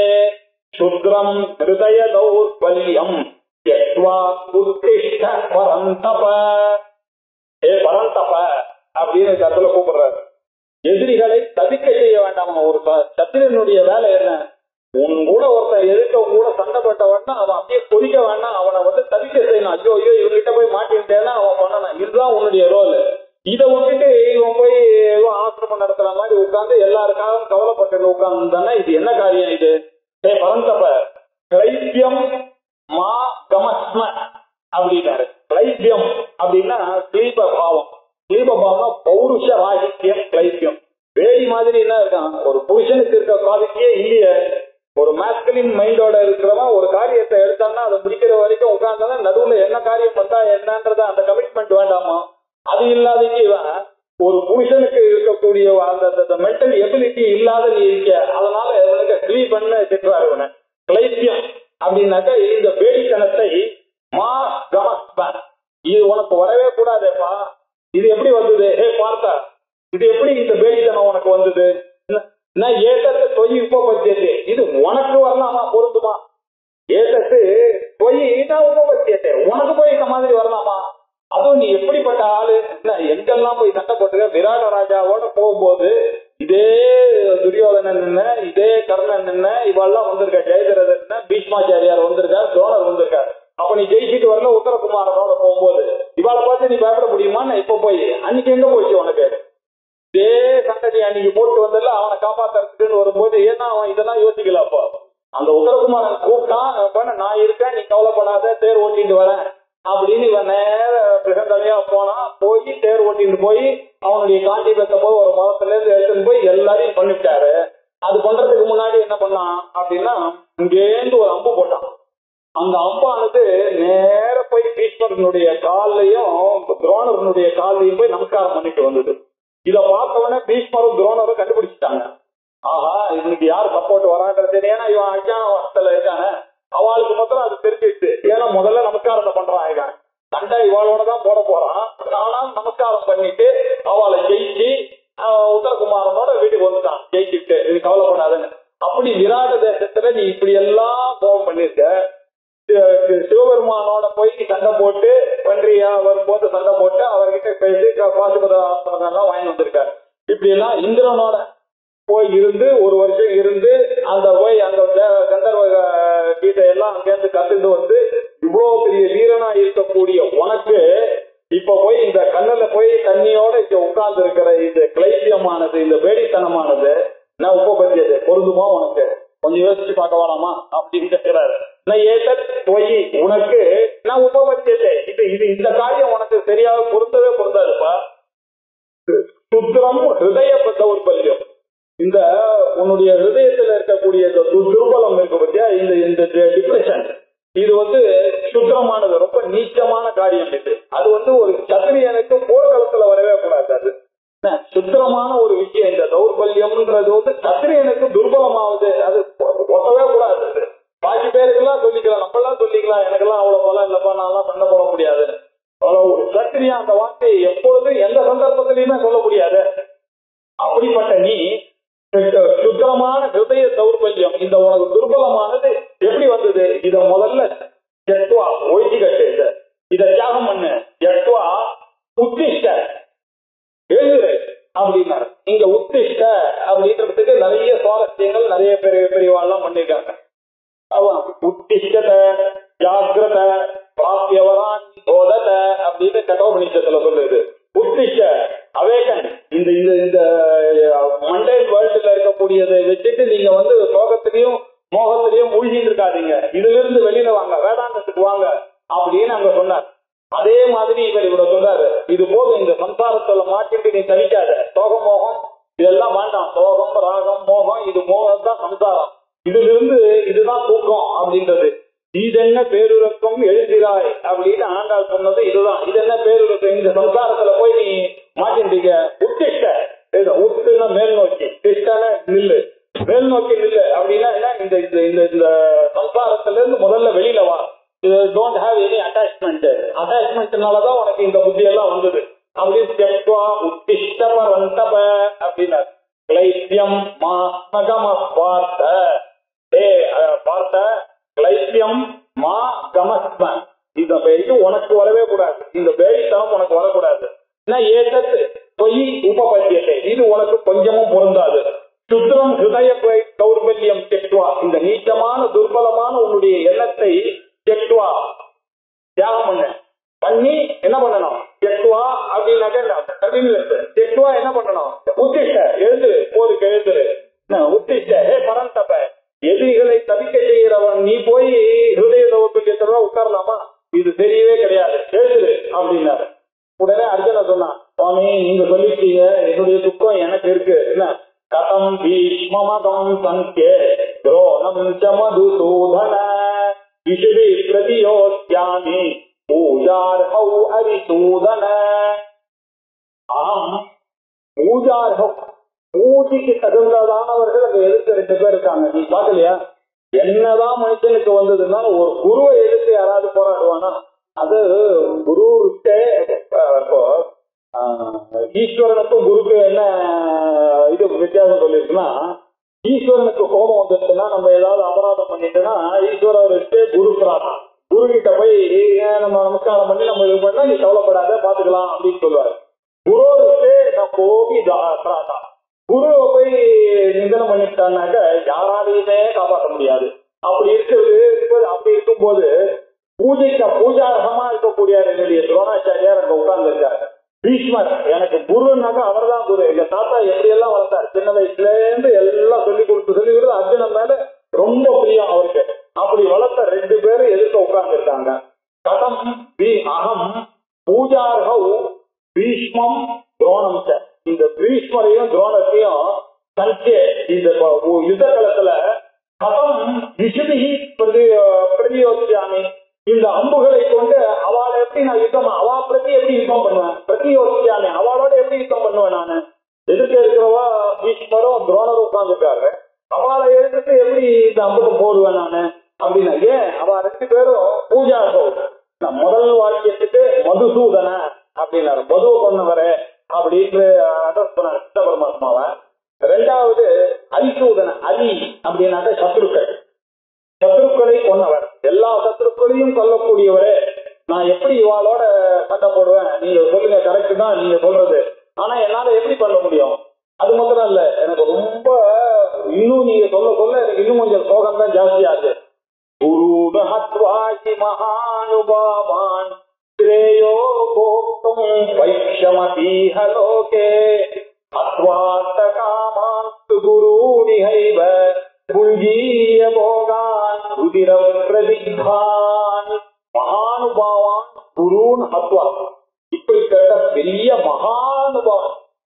சுத்ரம் ஹிருதய தௌர்பல்யம் யத்வா உத்திஷ்ட பரந்தப. பரந்தப அப்படின்னு கருத்துல கூப்பிடுறாரு. எதிரிகளை தவிக்க செய்ய வேண்டாம். ஒரு சத்திரனுடைய வேலை என்ன? உன் கூட ஒருத்தன் எதிர்க்க கூட சண்டை போட்டவன்னா அவன் அப்படியே கொதிக்க வேண்டாம், அவனை வந்து தவிக்க செய்யணும். ஐயோ ஐயோ இவங்கிட்ட போய் மாட்டிட்டேன்னா அவன் பண்ணணும். இதுதான் உன்னுடைய ரோல். இதை விட்டுட்டு இவன் போய் ஆசிரமம் நடத்துற மாதிரி உட்கார்ந்து எல்லாருக்காகவும் கவலைப்பட்டு உட்கார்ந்து இது என்ன காரியம் இது? பரந்தப கிளைபியம் மா கமஸ்ம அப்படின்னாரு. கிளைபியம் அப்படின்னா கிளீப பாவம். கிளீப பாவம் பௌருஷ ராகித்யம். கிளைபியம் வேடி மாதிரி என்ன இருக்கான், ஒரு புருஷனுக்கு இருக்க குவாலிட்டியே இல்லையே. ஒரு மேஸ்கலின் மைண்டோட இருக்கிறவன் ஒரு காரியத்தை எடுத்தான்னா அதை முடிக்கிற வரைக்கும் உட்கார்ந்தா நடுவுல என்ன காரியம் பண்ணா என்னன்றத அந்த கமிட்மெண்ட் வேண்டாமா? அது இல்லாதீங்க. இவன் ஒரு புருஷனுக்கு இருக்கக்கூடிய அந்த மென்டல் எபிலிட்டி இல்லாத நீ இருக்க. அதனால இவனுக்கு கிளீபன்னு திட்டுவார். இவனை கிளைபியம் அப்படின்னாக்கா இந்த வேடித்தனத்தை மா கமஸ்ம, இது உனக்கு வரவே கூடாதேப்பா. இது எப்படி வந்தது? பார்த்தா இது எப்படி இந்த பேடித்தனம் உனக்கு வந்தது? ஏதத்து தொய் உபபத்தியத்தை, இது உனக்கு வரலாமா? பொருந்துமா? ஏதத்து தொய் உபபத்தியத்தை, உனக்கு போய் இந்த மாதிரி வரலாமா? அதுவும் நீ எப்படிப்பட்ட ஆளு? எங்கெல்லாம் போய் சண்டை போட்டுக்க. விராட ராஜாவோட போகும்போது இதே துரியோதனன் என்ன, இதே கர்ணன் என்ன, இவெல்லாம் வந்திருக்கா. ஜெயதிரதன் என்ன, பீஷ்மாச்சாரியார் வந்திருக்கார், துரோணர் வந்திருக்காரு. அப்ப நீ ஜெயிச்சுட்டு வரல உத்தரகுமாரனோட போகும்போது இவாளை பார்த்து நீ பயப்பட முடியுமா? இப்ப போய் அன்னைக்கு எங்க போச்சு உனக்கு? இதே சண்டை அன்னைக்கு போட்டு வந்தல அவனை காப்பாத்துறதுக்குன்னு வரும்போது ஏன்னா அவன் இதெல்லாம் யோசிக்கல. அப்போ அந்த உத்தரகுமாரன் கூப்பிட்டான், நான் இருக்கேன், நீ கவலைப்படாத, தேர் ஓட்டிட்டு வரேன் அப்படின்னு. இவன் நேர பிரகந்தலையா போனா, போய் தேர் ஓட்டிட்டு போய் அவனுடைய காண்டிபத்தை போய் ஒரு மரத்துல இருந்து எடுத்துன்னு போய் எல்லாரையும் பண்ணிவிட்டாரு. அது பண்றதுக்கு முன்னாடி என்ன பண்ணான் அப்படின்னா, இங்கேருந்து ஒரு அம்பு போட்டான். அந்த அம்பானது நேர போய் பீஷ்மரனுடைய காலையும் துரோணரனுடைய காலையும் போய் நமஸ்காரம் பண்ணிட்டு வந்தது. இத பார்த்தவொடனே பீஷ்மரும் துரோணரும் கண்டுபிடிச்சிட்டாங்க. ஆஹா, இவனுக்கு யாரு சப்போர்ட் வரான்றது. ஏன்னா இவன் அஜான வசத்துல இருக்கான, அவளுக்கு மொத்தம் அது தெரிஞ்சிட்டு. ஏன்னா முதல்ல நமஸ்காரத்தை பண்றான். இவன் சண்டை இவாளோட தான் போட போறான். ஆனா நமஸ்காரம் பண்ணிட்டு அவளை ஜெயிச்சு உத்தரகுமாரனோட வீட்டுக்கு வந்துட்டான், ஜெயிச்சுட்டு. இது கவலைப்படாதுன்னு. அப்படி விராட தேசத்துல நீ இப்படி எல்லாம் கோபம் பண்ணிருக்க. சிவபெருமானோட போய் சண்டை போட்டு பன்றியா வரும்போது சண்டை போட்டு அவர்கிட்ட பேசி பாசுபதம் எல்லாம் வாங்கி வந்திருக்காரு. இப்படி எல்லாம் இந்திரனோட போய் இருந்து ஒரு வருஷம் இருந்து அந்த போய் அந்த கந்தர்வ கீதை எல்லாம் அங்கேருந்து கத்துட்டு வந்து இவ்வளவு பெரிய வீரனா இருக்கக்கூடிய உனக்கு இப்ப போய் இந்த கண்ணுல போய் தண்ணியோட இங்க உட்கார்ந்து இருக்கிற இந்த கிளைசியமானது, இந்த வேடித்தனமானது நான் உபபத்தியது பொருந்துமா உனக்கு? கொஞ்சம் யோசிச்சு பார்க்க வேணாமா அப்படின்னு கேட்கிறாரு. உனக்கு நான் உபபத்தியத்தை, இது இது இந்த காரியம் உனக்கு சரியாக பொருந்தவே பொருந்தாதுப்பா. சுத்திரம் ஹிருதய தௌர்பல்யம், இந்த உன்னுடைய ஹிருதயத்துல இருக்கக்கூடிய இந்த துர்பலம் இருக்க பத்தியா, இந்த டிப்ரெஷன், இது சுத்திரமானது, ரொம்ப நீச்சமான காரியம் இது. அது ஒரு சத்திரியனுக்கு போர்க்களத்துல வரவே கூடாது. அது சுத்திரமான ஒரு விஷயம். இந்த தௌர்பல்யம்ன்றது சத்திரியனுக்கு துர்பலமாவது, அது ஒட்டவே கூடாது. பாக்கி பேருக்கெல்லாம் சொல்லிக்கலாம், நம்மளாம் சொல்லிக்கலாம், எனக்கெல்லாம் அவ்வளவு பலம் இல்லப்பா, நான் சண்டை போட முடியாது. ஒரு சத்திரியா அந்த வார்த்தையை எப்பொழுதும் எந்த சந்தர்ப்பத்திலையுமே சொல்ல முடியாது. அப்படிப்பட்ட நீ சுத்தமான ஹிருதய தௌர்பல்யம், இந்த உனக்கு துர்பலமானது எப்படி வந்தது? இத முதல்ல ஜெட்வா ஒழிச்சு கட்டு, இத தியாகம் பண்ணு. ஜெட்வா உத்திஷ்ட எழுதுரு அப்படின்னாரு. இங்க உத்திஷ்ட அப்படின்றதுக்கு நிறைய சுவாரஸ்யங்கள் நிறைய பெரியவாள்லாம் பண்ணிருக்காங்க. அவன் உத்திஷ்டத ஜாகிரத பிராப்தியவரான் போதத அப்படின்னு கட்டோபனிஷத்துல சொல்லுது. உத்திஷ்ட அவேகன், இந்த இந்த மண்டைன் வேர்ல்டுல இருக்கக்கூடியதை வச்சுட்டு நீங்க சோகத்திலையும் மோகத்திலையும் மூழ்கிட்டு இருக்காதீங்க, இதுல இருந்து வெளியில வாங்க, வேதாந்தத்துக்கு வாங்க அப்படின்னு அங்க சொன்னார். அதே மாதிரி இவர் இவ்வளவு சொல்றாரு, இது போதும், இந்த சம்சாரத்துல மாட்டிட்டு நீ தவிக்காத, சோகம் மோகம் இதெல்லாம் வேண்டாம். சோகம் ராகம் மோகம், இது மோகம் தான் சம்சாரம், இதுல இருந்து இதுதான் தூக்கம் அப்படின்றது. இதென்ன பேருறக்கம் எழுதிராய் அப்படின்னு ஆண்டாள் சொன்னது இதுதான். இது என்ன பேருறக்கம்? இந்த சம்சாரத்துல போய் நீ மாட்டின்றீங்க. உத்திஷ்ட, உத்துனா மேல் நோக்கி, திஷ்டன நில்லு, மேல் நோக்கி நில்லு அப்படின்னா என்ன? இந்த இந்த சம்சாரத்துல இருந்து முதல்ல வெளியில வா. இது டோன்ட் ஹேவ் எனி அட்டாச்மெண்ட், அட்டாச்மெண்ட்னாலதான் உனக்கு இந்த புத்தி எல்லாம் வந்தது அப்படின்னு தெக்வா உத்திஷ்ட பரந்தப அப்படின்னா கிளைத்தியம் மாஸ்மகம பார்த்த, பார்த்த கிளைத்தியம் மா கமஸ்ம, இந்த இது உனக்கு வரவே கூடாது, இந்த பேரித்தனம் உனக்கு வரக்கூடாது. ஏதத் பொய் உபபத்தியத்தை, இது உனக்கு கொஞ்சமும் பொருந்தாது. சுத்திரம் ஹிருதய தௌர்பல்யம் தெக்வா, இந்த நீச்சமான துர்பலமான உன்னுடைய எண்ணத்தை தெக்வா தியாகம் பண்ணி என்ன பண்ணணும்? தெக்வா அப்படின்னாக்க தெக்வா என்ன பண்ணணும்? உத்திஷ்ட எழுதுரு, போருக்கு எழுதுரு. உத்திஷ்ட பரந்தப, எதிரிகளை தவிக்க செய்கிறவன் நீ போய் ஹிருதய தௌர்பல்யத்துல உட்காரலாமா? இது தெரியவே கிடையாது, எழுதுரு அப்படின்னாரு. உடனே அர்ஜுன சொன்னான், சுவாமி நீங்க சொல்லிட்டீங்க, என்னுடைய துக்கம் எனக்கு இருக்கு. என்ன கதம் பீஷ்மமதம் சங்கே துரோணம் ச மதுசூதன விஷுவி பிரதியோத்யாமி பூஜார்ஹௌ அரிசூதன. ஆம், பூஜார்ஹௌ, பூஜைக்கு தகுந்ததானவர்கள் அங்க எதிர்த்து 2 பேர் இருக்காங்க. நீ பாக்கலையா? என்னதான் மனுஷனுக்கு வந்ததுன்னா ஒரு குருவை எதிர்த்து யாராவது போராடுவானா? அது குருவுக்கு இப்போ ஈஸ்வரனுக்கும் குருக்கு என்ன இது வித்தியாசம் சொல்லிருக்குன்னா, ஈஸ்வரனுக்கு கோபம் வந்துருச்சுன்னா நம்ம ஏதாவது அபராதம் பண்ணிட்டோம்னா ஈஸ்வரருக்கு குரு பிரார்த்தம், குரு கிட்ட போய் நம்ம நமஸ்காரம் பண்ணி நம்ம இது பண்ணா நீ கவலைப்படாத பாத்துக்கலாம் அப்படின்னு சொல்லுவாரு. குருவுக்கு நான் கோபி பிரார்த்தா, குருவை போய் நிந்தனை பண்ணிட்டான்னாக்க யாராலையுமே காப்பாற்ற முடியாது. அப்படி இருக்கும்போது பூஜாரகமா இருக்கக்கூடிய என்னுடைய துரோணாச்சாரியார் அங்க உட்கார்ந்து இருக்காரு. பீஷ்மர் எனக்கு குருன்னாக்கா அவர் தான் குரு. எங்க தாத்தா எப்படி எல்லாம் வளர்த்தாரு, சின்ன வயசுல இருந்து எல்லாம் சொல்லி கொடுத்து அர்ஜுனன் மேல ரொம்ப பிரியம் அவருக்கு. அப்படி வளர்த்த ரெண்டு பேரும் எதிர்க்க உட்கார்ந்து இருக்காங்க. கதம் அகம் பூஜார்ஹௌ பீஷ்மம் துரோணம். இந்த பீஷ்மரையும் துரோணத்தையும் சஞ்சே இந்த யுத்த காலத்துல கதம் விஷுபிகி பிரதியோசியாமி, இந்த அம்புகளை கொண்டு அவளை எப்படி நான் அவா பிரதி எப்படி யுத்தம் பண்ணுவேன், பிரதியோசியாமி அவளோட எப்படி யுத்தம் பண்ணுவேன் நானு. எதிர்க்க இருக்கிறவா பீஷ்மரும் துரோணரும் உட்கார்ந்துருக்காரு, அவளை எடுத்துட்டு எப்படி இந்த அம்புக்கு போடுவேன் நானு அப்படின்னா. ஏன் அவ ரெண்டு பேரும் பூஜா முதல் வாக்கியத்துக்கு மதுசூதன அப்படின்னாரு, மதுவை கொண்டவர அப்படின்னு அட்ரஸ் பண்ணாரு கிருஷ்ண பரமாத்மாவை. ரெண்டாவது அரிசூதன, அரி அப்படின்னாக்க சத்ருக்கள், சத்ருக்களை கொண்டவர், எல்லா சத்ருக்களையும் கொல்லக்கூடியவரே. நான் எப்படி இவாளோட சண்டை போடுவேன், நீங்க சொல்லுங்க, கரெக்ட் தான் நீங்க சொல்றது, ஆனா என்னால எப்படி பண்ண முடியும்? அது மட்டும் இல்ல, எனக்கு ரொம்ப இன்னும் நீங்க சொல்ல எனக்கு இன்னும் கொஞ்சம் சோகம் தான் ஜாஸ்தியாகுது. குரு ஹத்வாசி மகானுபாவான் ஸ்ரேயோ கோப்தும் வைஷ்யமதீஹ லோகே அத்வார்த்த காமாஸ்து குருணிஹைவ புஞ்சீய போகான் உதிரம் பிரதிகான் மகானுபாவான் குருன் ஹத்வா. இப்படிப்பட்ட பெரிய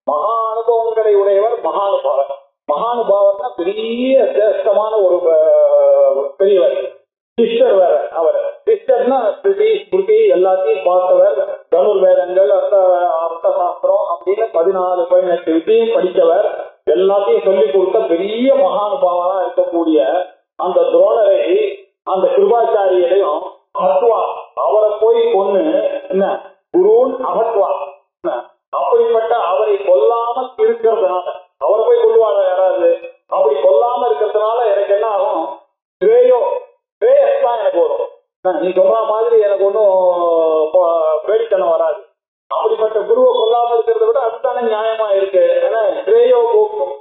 மகானுபவங்களை உடையவர் மகானுபாவன். மகானுபாவன்னா பெரிய சிரேஷ்டமான ஒரு பெரியவர். சிஸ்டர் வேற அவர். சிஸ்டர்னா ஸ்ருதி எல்லாத்தையும் பார்த்தவர், தனுர்வேதங்கள் அர்த்த சாஸ்திரம் அப்படின்னு 14-18 வித்தையும் படித்தவர், எல்லாத்தையும் சொல்லிக் கொடுத்த பெரிய மகானுபாவனா இருக்கக்கூடிய அந்த துரோணரை அந்த கிருபாச்சாரியரையும் அகத்வா அவரை போய் கொன்னு என்ன குருன் அகத்வா. அப்படிப்பட்ட அவரை கொல்லாமல் இருக்கிறதுனால, அவரை போய் கொள்வாங்க யாராவது, அப்படி கொல்லாம இருக்கிறதுனால எனக்கு என்ன ஆகும்? தான் எனக்கு வரும். நீ சொல்ற மாதிரி எனக்கு ஒன்றும் பேடித்தனம் வராது. அப்படிப்பட்ட குருவை கொல்லாம இருக்கிறத விட அதுதானே நியாயமா இருக்கு. ஏன்னா ஸ்ரேயோ போக்கும்,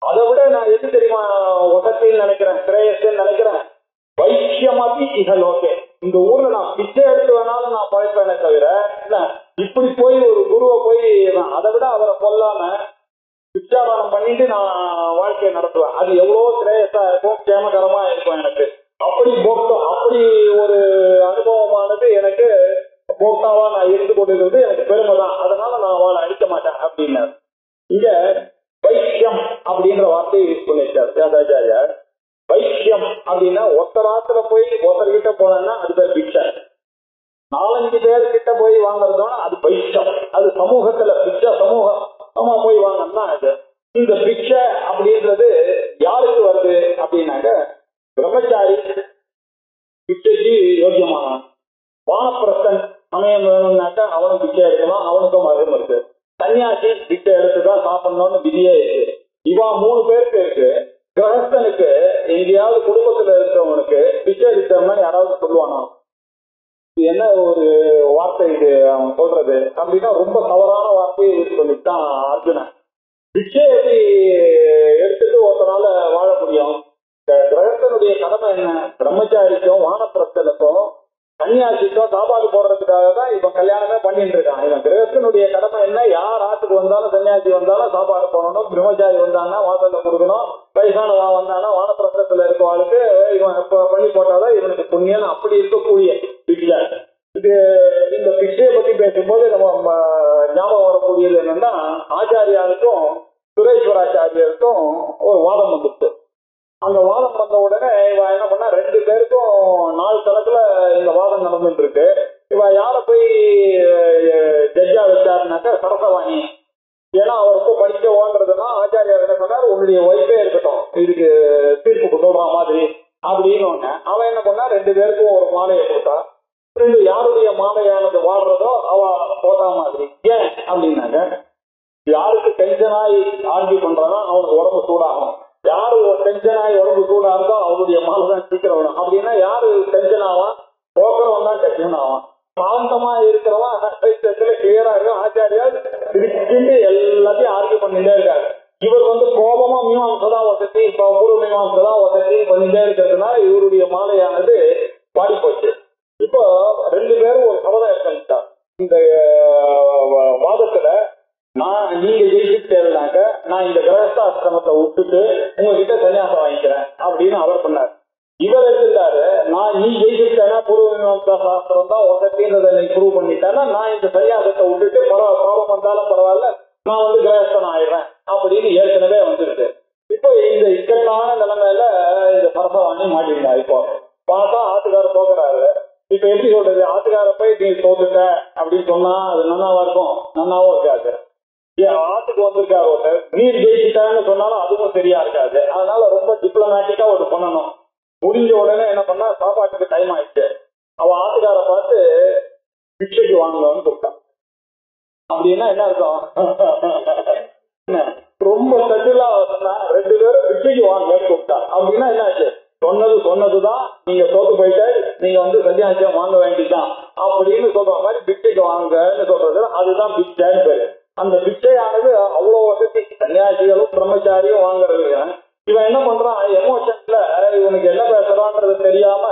அதை விட நான் எது தெரியுமா உடத்தையும் நினைக்கிறேன், ஸ்ரேயஸ்ன்னு நினைக்கிறேன். வைஷ்யமதி இகலோகே, இந்த ஊர்ல நான் பிச்சை எடுத்து வேணாலும் நான் பழைப்பேனே தவிர இல்ல இப்படி போய் ஒரு குருவை போய் அதை விட அவரை கொல்லாம பிச்சாபாரம் பண்ணிட்டு நான் வாழ்க்கையை நடத்துவேன். அது எவ்வளவோ ஸ்ரேயஸா இருக்கும், கேமகரமா இருக்கும் எனக்கு. அப்படி போக்தம், அப்படி ஒரு அனுபவமானது எனக்கு போக்தாவா நான் இருந்து கொண்டிருந்தது எனக்கு பெருமை தான். அதனால நான் அவளை அடிக்க மாட்டேன் அப்படின்னாரு. இங்க வைஷ்யம் அப்படின்ற வார்த்தையை யூஸ் பண்ணிருக்காரு சேதாச்சாரியார். வைஷ்யம் அப்படின்னா ஒத்தராத்துல போய் ஒருத்தர்கிட்ட போனா அது பேர் பிக்ஷை. 4-5 பேர்கிட்ட போய் வாங்குறதுனா அது வைஷ்யம். அது சமூகத்துல பிக்ஷை, சமூகமா போய் வாங்கணும்னா அது. இந்த பிக்ஷை அப்படின்றது யாருக்கு வருது அப்படின்னாக்க பிரம்மச்சாரி பிக்ஷைக்கு யோக்கியமான, வானப்பிரஸ்தன் சமயம் வேணும்னாக்கா அவனும் பிக்ஷை எடுக்கலாம், அவனுக்கும் மதம் இருக்கு. சன்னியாசி பிக்ஷை எடுத்துதான் சாப்பிடணும்னு விதியே இருக்கு. இவா 3 பேருக்கு இருக்கு. கிரகஸ்தனுக்கு எங்கேயாவது குடும்பத்துல இருக்கிறவனுக்கு பிச்சை எடுத்தோம்னா யாராவது சொல்லுவானா? இது என்ன ஒரு வார்த்தை இது அவன் சொல்றது அப்படின்னா ரொம்ப தவறான வார்த்தையை யூஸ் பண்ணிட்டான் அர்ஜுனன். பிச்சை எப்படி எடுத்துட்டு ஒருத்தனால வாழ முடியும்? கிரகஸ்தனுடைய கடமை என்ன? பிரம்மச்சாரிக்கும் வானப்பிரஸ்தனுக்கும் சன்னியாசிக்கும் சாப்பாடு போடுறதுக்காக தான் இவன் கல்யாணமே பண்ணிட்டு இருக்கான். இவன் கிரகஸ்தனுடைய கடமை என்ன? யார் ஆத்துக்கு வந்தாலும் சன்னியாசி வந்தாலும் சாப்பாடு போடணும், பிரம்மச்சாரி வந்தான்னா வாசல்ல கொடுக்கணும், வயசானவா வந்தானா வானப்பிரஸ்தத்துல இருக்கவாளுக்கு இவன் பண்ணி போட்டாதான் இவனுக்கு புண்ணியம். அப்படி இருக்கக்கூடிய பிக்ஷை இது. இந்த பிக்ஷையை பத்தி பேசும்போது நம்ம ஞாபகம் வரக்கூடியது என்னன்னா, ஆச்சாரியாருக்கும் சுரேஸ்வராச்சாரியருக்கும் ஒரு வாதம் வந்துச்சு. அந்த வாதம் வந்த உடனே இவ என்ன பண்ணா, 2 பேருக்கும் நாள் கணக்குல இந்த வாதம் நடந்துட்டு இருக்கு. இவ யார போய் ஜட்ஜா வச்சாருனாக்கா சரசவாணி. ஏன்னா அவருக்கு படிக்க ஓன்றதுன்னா ஆச்சாரியார் என்ன பண்ணாரு, உன்னுடைய ஒய்ஃபே இருக்கட்டும் இதுக்கு தீர்ப்பு சொல்ற மாதிரி ஆர்கியூ பண்றானோ அவனுக்கு உடம்பு சூடாகும். யாரு டென்ஷன் ஆகி உடம்பு சூடா இருக்கோ அவருடைய மாலை தான் சீக்கிரம் வரும். அப்படின்னா யாரு டென்ஷன் ஆவான்? போக்குறவன் தான் டென்ஷன் ஆவான். சாந்தமா இருக்கிறவன் கிளியரா இருக்கும். ஆச்சாரியா திருச்சிட்டு எல்லாத்தையும் ஆர்கியூ பண்ணிட்டே இருக்காரு. இவர் கோபமா மீமாம்சதான் வசதி, இப்ப பூர்வ மீமாம்சதான் வசதி பண்ணிட்டே இருக்கிறதுனால இவருடைய மாலையானது பாடி போச்சு. இப்போ ரெண்டு பேரும் ஒரு சபதம் ஏற்பட்டா. இந்த வாதத்துல நீங்க ஜெயிச்சுட்டேன்னாக்க நான் இந்த கிரகஸ்தாசிரமத்தை விட்டுட்டு உங்ககிட்ட சன்னியாசம் வாங்கிக்கிறேன் அப்படின்னு அவர் பண்ணார். இவர் இருந்தாரு, நீ ஜெயிச்சுட்டேன்னா பூர்வ மீமாம்சா சாஸ்திரம் தான் வசதின்றதை நீ ப்ரூவ் பண்ணிட்டேன்னா நான் இந்த சன்னியாசத்தை விட்டுட்டு கோபம் வந்தாலும் பரவாயில்ல நான் கிரகஸ்தன் ஆயிடுறேன் அப்படின்னு ஏற்கனவே வந்துருக்கு. இப்போ இந்த இக்கட்டான நிலைமையில இந்த சரசவாணி மாட்டிருந்தா. இப்போ பார்த்தா ஆட்டுக்காரர் தோக்குறாரு. இப்ப எப்படி சொல்றது? ஆட்டுக்கார போய் நீ தோத்துட்ட அப்படின்னு சொன்னா அது நன்னாவா இருக்கும்? நன்னாவும் இருக்காது. ஆட்டுக்கு வந்திருக்காரு ஒருத்தர், நீர் ஜெயிச்சுட்டான்னு சொன்னாலும் அதுவும் சரியா இருக்காது. அதனால ரொம்ப டிப்ளமேட்டிக்கா ஒரு பண்ணணும். முடிஞ்ச உடனே என்ன பண்ணா, சாப்பாட்டுக்கு டைம் ஆயிடுச்சு. அவன் ஆட்டுக்கார பார்த்து பிக்ஷைக்கு வாங்கலாம்னு கூப்பிட்டான். அப்படின்னா என்ன அர்த்தம்? ரொம்ப செட்டிலா சொன்னா ரெண்டு பேரும் பிக்ஷைக்கு வாங்கன்னு கூப்பிட்டான். அப்படின்னா என்ன ஆச்சு? சொன்னதுதான், நீங்க தோத்து போயிட்டு நீங்க சன்னியாசியம் வாங்க வேண்டிதான் அப்படின்னு சொல்ற மாதிரி பிக்ஷைக்கு வாங்கன்னு சொல்றது அதுதான் பிக்ஷைன்னு பேரு. அந்த பிக்ஷையானது அவ்வளவு வசதி. சன்னியாசிகளும் பிரம்மச்சாரியும் வாங்குறது. இவன் என்ன பண்றான்? எமோஷன்ல இவனுக்கு என்ன பேசுறான்றது தெரியாம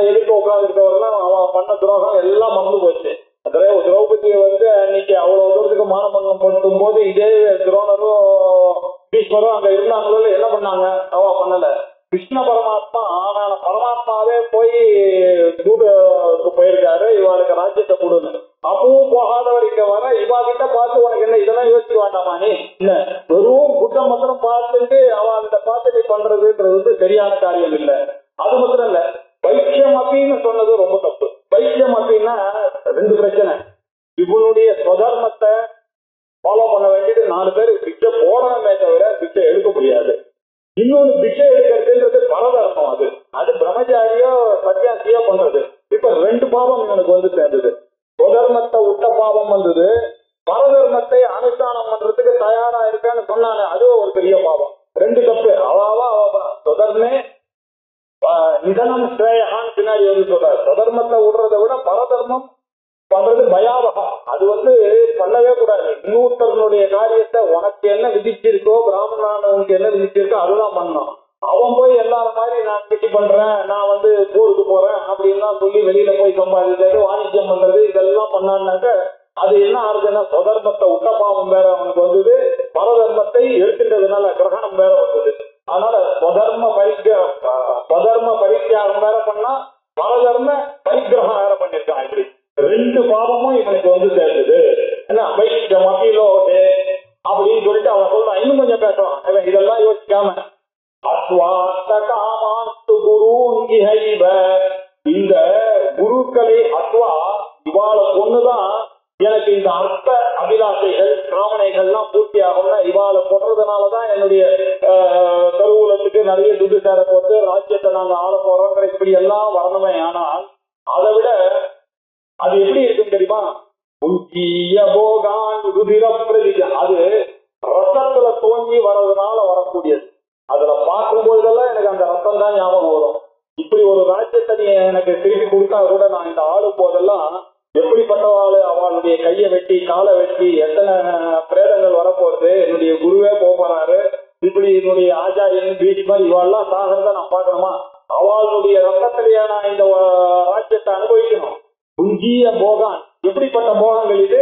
எதிர்க்க உட்காந்துருக்கவர்கள் அவன் பண்ண துரோகம் எல்லாம் மறந்து போச்சு. திரௌபதியை அன்னைக்கு அவ்வளவு தூரத்துக்கு மானபங்கம் படுத்தும் போது இதே துரோணரும் பீஷ்மரும் அங்க இருந்தாங்களோ என்ன பண்ணாங்க? அவ பண்ணல. கிருஷ்ண பரமாத்மா ஆனான பரமாத்மாவே போய் தூதுக்கு போயிருக்காரு, இவளுக்கு ராஜ்யத்தை கொடுங்க. அப்பவும் போகாதவர் இங்க வர இவா கிட்ட பார்த்து உனக்கு என்ன இதெல்லாம் யோசிக்க வேண்டாமா? நீ இல்ல வெறும் குற்றம் மாத்திரம் பார்த்துட்டு அவள்கிட்ட பார்த்துட்டு பண்றதுன்றது சரியான காரியம் இல்லை. அது மாத்திரம் இல்ல, வைத்தியம் அப்படின்னு சொன்னது ரொம்ப தப்பு. வைத்தியம் அப்படின்னா ரெண்டு பிரச்சனை. இவனுடைய ஸ்வதர்மத்தை ஃபாலோ பண்ண வேண்டியது 4 பேர் பிச்சை போடணுமே தவிர பிச்சை எடுக்க முடியாது. இன்னொன்னு பிச்சை எடுக்கிறதுன்றது பரதர்மம். அது பிரம்மச்சாரியோ சன்னியாசியோ பண்றது. இப்ப 2 பாவம் இவனுக்கு சேர்ந்தது. ஸ்வதர்மத்தை விட்ட பாவம் வந்தது. பரதர்மத்தை அனுஷ்டானம் பண்றதுக்கு தயாரா இருக்கான்னு சொன்னானே அதுவும் ஒரு பெரிய பாவம். 2 தப்பு. அவாவா ஸ்வதர்மே நிதனம் ஸ்ரேயான்னு பின்னாடி சொல்றாரு. ஸ்வதர்மத்தை விடுறதை விட பரதர்மம் பண்றது பயாவகம். அது பண்ணவே கூடாது. இன்னொருத்தருடைய காரியத்தை உனக்கு என்ன விதிச்சிருக்கோ, பிராமணனுக்கு என்ன விதிச்சிருக்கோ அதுதான் பண்ணணும். அவன் போய் எல்லாரும் மாதிரி நான் கிட்டி பண்றேன், நான் போருக்கு போறேன் அப்படின்லாம் சொல்லி வெளியில போய் சம்பாதிக்கிறது, வாணிஜ்யம் பண்றது இதெல்லாம் பண்ணான்னாக்க அது என்ன ஆகுதுன்னா ஸ்வதர்மத்தை விட்ட பாவம் வேற அவனுக்கு வந்தது, பரதர்மத்தை எடுத்துட்டதுனால கிரகணம் வேற வந்தது. அதனால ஸ்வதர்ம பரித்தியாகம் வேற பண்ணா பரதர்ம பரிகிரகம் வேற பண்ணிருக்கான். இப்படி 2 பாவமும் இவனுக்கு சேர்ந்தது. என்ன வைத்தியம் அகிலோடு அப்படின்னு சொல்லிட்டு அவன் சொல்றான். இன்னும் கொஞ்சம் பேசுவான். இதெல்லாம் யோசிக்காம இந்த குருக்களை அத்வா இவாளை கொண்டுதான் எனக்கு இந்த அர்த்த அபிலாஷைகள் காமனைகள்லாம் பூர்த்தி ஆகும்னா இவாளை கொன்றதுனாலதான் என்னுடைய கருவூலத்துக்கு நிறைய துட்டு சேர போட்டு ராஜ்யத்தை நாங்க ஆள போறோங்கிற இப்படி எல்லாம் வரணுமே. ஆனால் அதை விட அது எப்படி இருக்கும் தெரியுமா? அது ரத்தத்துல தோங்கி வர்றதுனால வரக்கூடியது. அதுல பார்க்கும்போதெல்லாம் எனக்கு அந்த ரத்தம் தான் ஞாபகம் வரும். இப்படி ஒரு ராஜ்யத்தை நீ எனக்கு திருப்பி கொடுத்தா கூட நான் இந்த ஆளும் போதெல்லாம் எப்படிப்பட்டவாள், அவளுடைய கையை வெட்டி காலை வெட்டி எத்தனை பிரேதங்கள் வரப்போறது, என்னுடைய குருவே போறாரு, இப்படி என்னுடைய ஆச்சாரியன் பீஷ்மர் இவாள்லாம் சாகிறத நான் பார்க்கணுமா? அவளுடைய ரத்தத்திலேயே நான் இந்த ராஜ்யத்தை அனுபவிக்கணும். புஞ்சிய போகான். எப்படிப்பட்ட போகங்கள் இது?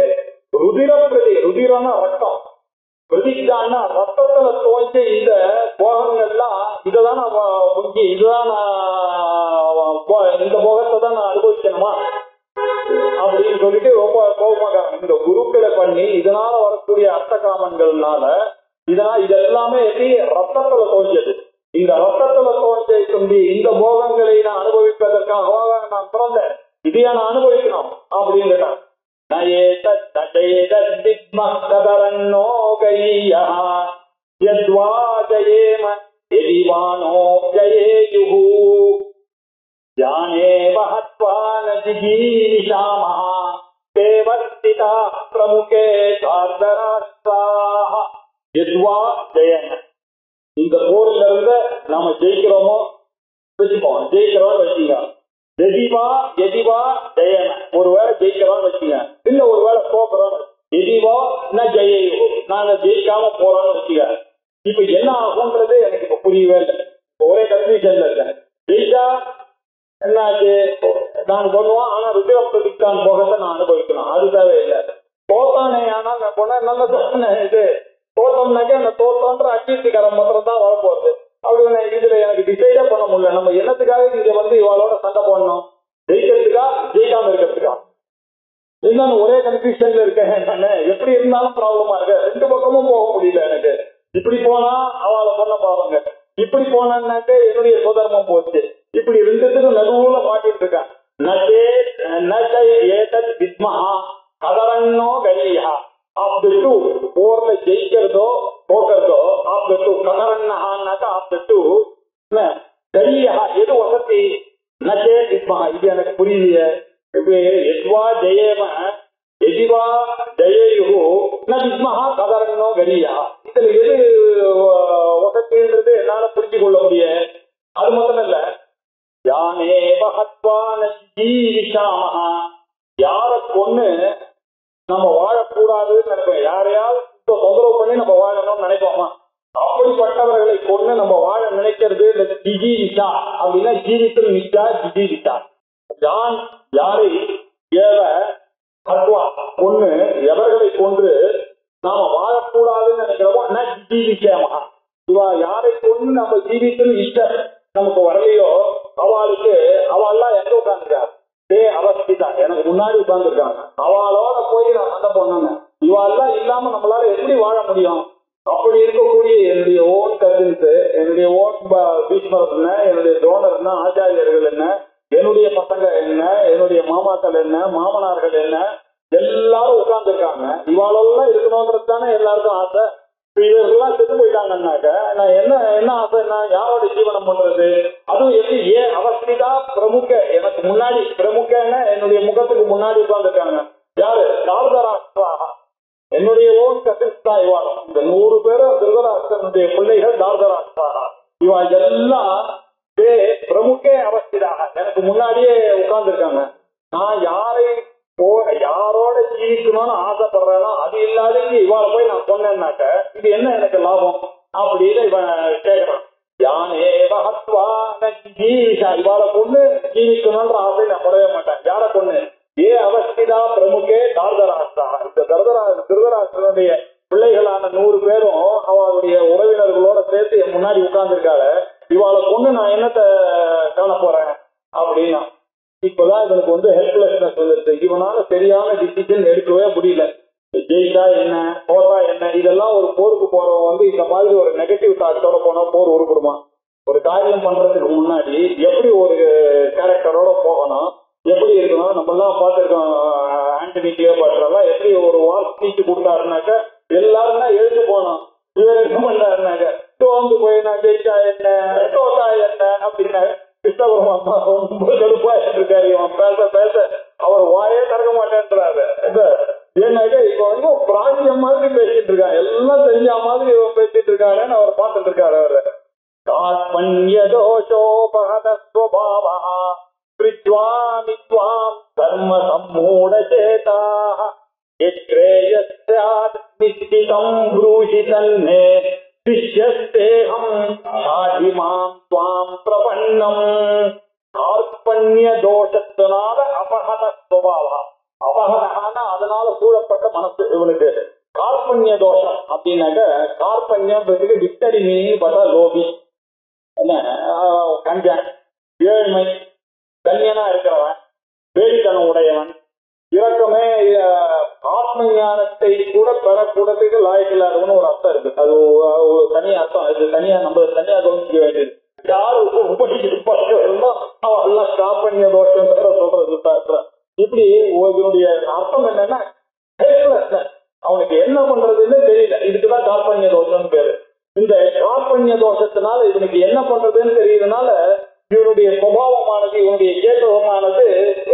ருதிரம்னா ரத்தம், பிரதிஜான்னா ரத்தத்துல தோய்ச்ச இந்த போகங்கள்லாம் இதான் புஞ்சி, இதுதான் இந்த போகத்தை தான் நான் அனுபவிக்கணுமா அப்படின்னு சொல்லிட்டு ரொம்ப கோபமாக இந்த குருக்களை பண்ணி இதனால வரக்கூடிய அர்த்த காமங்கள்னால இதெல்லாமே எப்படி ரத்தத்துல தோன்றியது. இந்த ரத்தத்துல தோன்றை சொல்லி இந்த போகங்களை நான் அனுபவிப்பதற்காக நான் பிறந்தேன், இதையா நான் அனுபவிக்கணும் அப்படின்னு பிரமுகே எதுவா ஜெயன. இந்த போர்ல இருந்து நாம ஜெயிக்கிறோமோ வச்சுப்போம், ஜெயிக்கிறோம்னு வச்சுங்க. எதிவா ஜெயன, ஒருவேளை ஜெயிக்கிறோம்னு வச்சுங்க, இல்ல ஒருவேளை தோக்குறோம். எதிவா என்ன ஜெயோ, நாங்க ஜெயிக்காம போறோம்னு வச்சுக்க. இப்ப என்ன ஆகும்ன்றது எனக்கு இப்ப புரியவே இல்லை. ஒரே கன்ஃபியூஷன்ல இருக்கேன். ஜெயிச்சா என்ன ஆச்சு, நான் பண்ணுவோம். ஆனா ருத்ரபிரதிஷ்டான் போகத்தை நான் அனுபவிக்கணும், அது தேவையில்லை. தோத்தானே ஆனா நான் போன நல்ல தோத்தானே. இது தோட்டம்னாக்க அந்த தோட்டம்ன்ற அக்கீர்த்திகரம் மாத்திரம் தான் வரப்போகுது. அப்படின்னு இதுல எனக்கு டிசைடே பண்ண முடியல. நம்ம என்னத்துக்காக இங்க இவாளோட சண்டை போடணும்? ஜெயிக்கிறதுக்கா ஜெயிக்காம இருக்கிறதுக்கா? இருந்தாலும் ஒரே கன்ஃபியூஷன்ல இருக்கேன் நானு. எப்படி இருந்தாலும் ப்ராப்ளமா இருக்கு. ரெண்டு பக்கமும் போக முடியல எனக்கு. இப்படி போனா அவளை பண்ண பாருங்க, இப்படி போனான்னாக்க என்னுடைய சுதர்மம் போச்சு. இப்படி ரெண்டுத்துக்கும் நடுவுல மாட்டிட்டு இருக்கேன். கதரன்னோ கலியா ஆப்து போர்ல ஜெயிக்கிறதோ தோக்கிறதோ ஆப்து கதரன்னாக்கா ஆப்து கலியா எது வசதி நச்சே வித்மா. இது எனக்கு புரியலையே. எதுவா ஜெயேம எதிவா ஜெயு ந வித்மஹா கதரன்னோ கலியா, இதுல எது வசதின்றது என்னால புரிஞ்சு கொள்ள முடியும். அது மட்டும் இல்ல, யானே மகத்வான ஜீவிஷாமஹா, யார கொன்னு நம்ம வாழக்கூடாதுன்னு நினைப்போம். யாரையாவது தொந்தரவு பண்ணி நம்ம வாழணும்னு நினைப்போமா? அப்படிப்பட்டவர்களை கொண்டு நம்ம வாழ நினைக்கிறது ஜிஜீவிஷா. அப்படின்னா ஜீவித்தல் நிச்சா ஜிஜீவிஷா. யான் யாரை ஏவ ஹத்வா கொன்னு, எவர்களை கொன்று நாம வாழக்கூடாதுன்னு நினைக்கிறோமோ என்ன ஜிஜீவிஷாமஹா. இவா யாரை கொண்டு நம்ம ஜீவித்தல் இஷ்டம் நமக்கு வரலையோ அவளுக்கு அவள்லாம் எங்க உட்காந்துருக்கா? அவஸ்திதா, எனக்கு முன்னாடி உட்கார்ந்து இருக்காங்க. அவளோட போய் நான் சண்டை பண்ணணுங்க. இவாள்லாம் இல்லாம நம்மளால எப்படி வாழ முடியும்? அப்படி இருக்கக்கூடிய என்னுடைய ஓன் கசின்ஸ், என்னுடைய ஓன் பீஷ்மர் என்ன, என்னுடைய துரோணர் என்ன, ஆச்சாரியர்கள் என்ன, என்னுடைய பசங்க என்ன, என்னுடைய மாமாக்கள் என்ன, மாமனார்கள் என்ன, எல்லாரும் உட்கார்ந்து இருக்காங்க. இவாளெல்லாம் இருக்கணும்ன்றது தானே எல்லாருக்கும் ஆசை. இவர்கள்லாம் செத்து போயிட்டாங்கன்னாக்க நான் என்ன ஆசை, என்ன யாரோட ஜீவனம் பண்றது? அதுவும் எப்படி ஏன் அவஸ்திதா பிரமுக, எனக்கு முன்னாடி பிரமுகன்னா என்னுடைய முகத்துக்கு முன்னாடி உட்கார்ந்துருக்காங்க. யாரு? தார்தராஷ்டிராக, என்னுடைய ஓன் கசின்ஸ் தான் இவாளும். இந்த 100 பேரும் திருதராஷ்டிரனுடைய பிள்ளைகள் தார்தராஷ்டிராக. இவா எல்லாம் பிரமுக அவஸ்திதாக எனக்கு முன்னாடியே உட்கார்ந்துருக்காங்க. நான் யாரோட ஜீவிக்கணும்னு ஆசைப்படுறேனோ அது இல்லாதீங்க இவாளை போய் நான் சொன்னேன்னாக்க இது என்ன எனக்கு லாபம் அப்படின்னு இவன் கேட்கிறான். யானே மகத்வா ஜீவிஷா, இவாளை கொண்டு ஜீவிக்கணும்ன்ற ஆசை நான் படவே மாட்டேன். யாரை கொண்டு? அவஸ்திதா பிரமுகே தார்தராஷ்டிரா. இந்த திருதராஷ்டிரனுடைய பிள்ளைகளான 100 பேரும் அவளுடைய உறவினர்களோட சேர்த்து என் முன்னாடி உட்கார்ந்துருக்காள. இவாளை கொண்டு நான் என்னத்தை காண போறேன் அப்படின்னா இப்பதான் இவனுக்கு ஹெல்ப்லெஸ்னஸ் வந்துருச்சு. இவனால சரியான டிசிஷன் எடுக்கவே முடியல. ஜெயிச்சா என்ன, போட்டா என்ன, இதெல்லாம் ஒரு போருக்கு போறவன் இந்த மாதிரி ஒரு நெகட்டிவ் தாட்ஸோட போனா போர் உருப்படுமா? ஒரு காரியம் பண்றதுக்கு முன்னாடி எப்படி ஒரு கேரக்டரோட போகணும், எப்படி இருக்கணும்? நம்ம எல்லாம் பார்த்துருக்கோம். ஆண்டனி கிளியோபாட்ராலாம் எப்படி ஒரு வார் ஸ்பீச் கொடுத்தாருனாக்க எல்லாரும் தான் எழுந்து போனோம். இவர் என்ன பண்ணாருனாக்க தோந்து போய் நான் ஜெயிச்சா என்ன, தோத்தா என்ன அப்படின்னா கிருஷ்ணபுரம் ரொம்ப கடுப்பா இருக்காரு. இவன் பேச பேச அவர் வாயே திறக்க மாட்டேன்றாரு. ஏன்னாக்க இப்ப பிராஞ்சியம் மாதிரி பேசிட்டு இருக்கான், எல்லாம் தெரிஞ்ச மாதிரி இவன் பேசிட்டு இருக்காருன்னு அவர் பார்த்துட்டு இருக்காரு. அவரு காத்மன்யதோஷோபஹதஸ்வபாவா பிரித்வாமித்வாம் கர்ம சம்மூடசேதாஹ யக்ரேயஸ்யாத் நிச்சிதம் ப்ரூஹி தன்மே சிஷ்யஸ்தேஹம் சாதிமாம் த்வாம் பிரபன்னம். கார்பண்ய தோஷத்தினால அபகத சுபாவா, அபகதகான அதனால சூழப்பட்ட மனசு இவனுக்கு. கார்பண்ய தோஷம் அப்படின்னாக்க கார்பண்யம்ன்றதுக்கு டிக்ஷனரி மீனிங் பார்த்தா லோபி, என்ன கஞ்சன், ஏழ்மை, கல்யாணா இருக்கிறவன், வேடித்தனம் உடையவன், இரக்கமே ஆத்ம ஞானத்தை கூட பெறக்கூடத்துக்கு லாயக்கில்லாதவன்னு ஒரு அர்த்தம் இருக்கு. அது தனியா அர்த்தம், இது தனியா நம்ம தனியா கவனிக்க வேண்டியது. யாரு உபயோகிப்பார்களோ அவெல்லாம் கார்பண்ய தோஷம் சொல்றது. இப்படி இதனுடைய அர்த்தம் என்னன்னா ஹெல்ப்லெஸ்னஸ், அவனுக்கு என்ன பண்றதுன்னு தெரியல. இதுக்குதான் கார்பண்ய தோஷம் பேரு. இந்த கார்பண்ய தோஷத்தினால இவனுக்கு என்ன பண்றதுன்னு தெரியறதுனால இவனுடைய சுபாவமானது, இவனுடைய கேட்டவமானது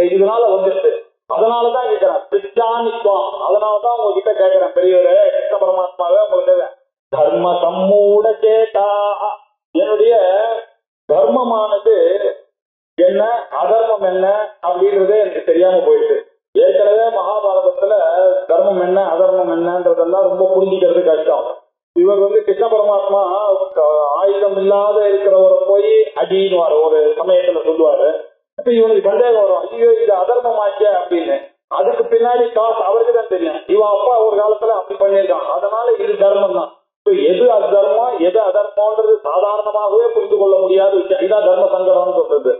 இதனால வந்துருது. அதனாலதான் கேட்கிறேன் பிச்சானித்வம். அதனாலதான் உங்ககிட்ட கேட்கிறேன், பெரியவரே கிருஷ்ண பரமாத்மாவே உங்களுக்கு தர்ம சம்மூட சேதா, என்னுடைய தர்மமானது என்ன அதர்மம் என்ன அப்படின்றதே எனக்கு தெரியாம போயிட்டு. ஏற்கனவே மகாபாரதத்துல தர்மம் என்ன அதர்மம் என்னன்றதெல்லாம் ரொம்ப புரிஞ்சுக்கிறது கஷ்டம். இவர் கிருஷ்ண பரமாத்மா ஆயுதம் இல்லாத இருக்கிறவரை போய் அடின்னு ஒரு சமயத்துல சொல்லுவாரு. இப்ப இவனுக்கு சந்தேகம் வரும், ஐயோ இது அதர்மமாச்சே அப்படின்னு. அதுக்கு பின்னாடி காசு அவருக்கு தான் தெரியும், இவன் அப்பா ஒரு காலத்துல அப்படி பண்ணியிருக்கான், அதனால இது தர்மம் தான். எது அதர்மம் எது அதர்மம்ன்றது சாதாரணமாகவே புரிந்து கொள்ள முடியாத விஷயம். இதான் தர்ம சங்கடம்னு சொல்றது.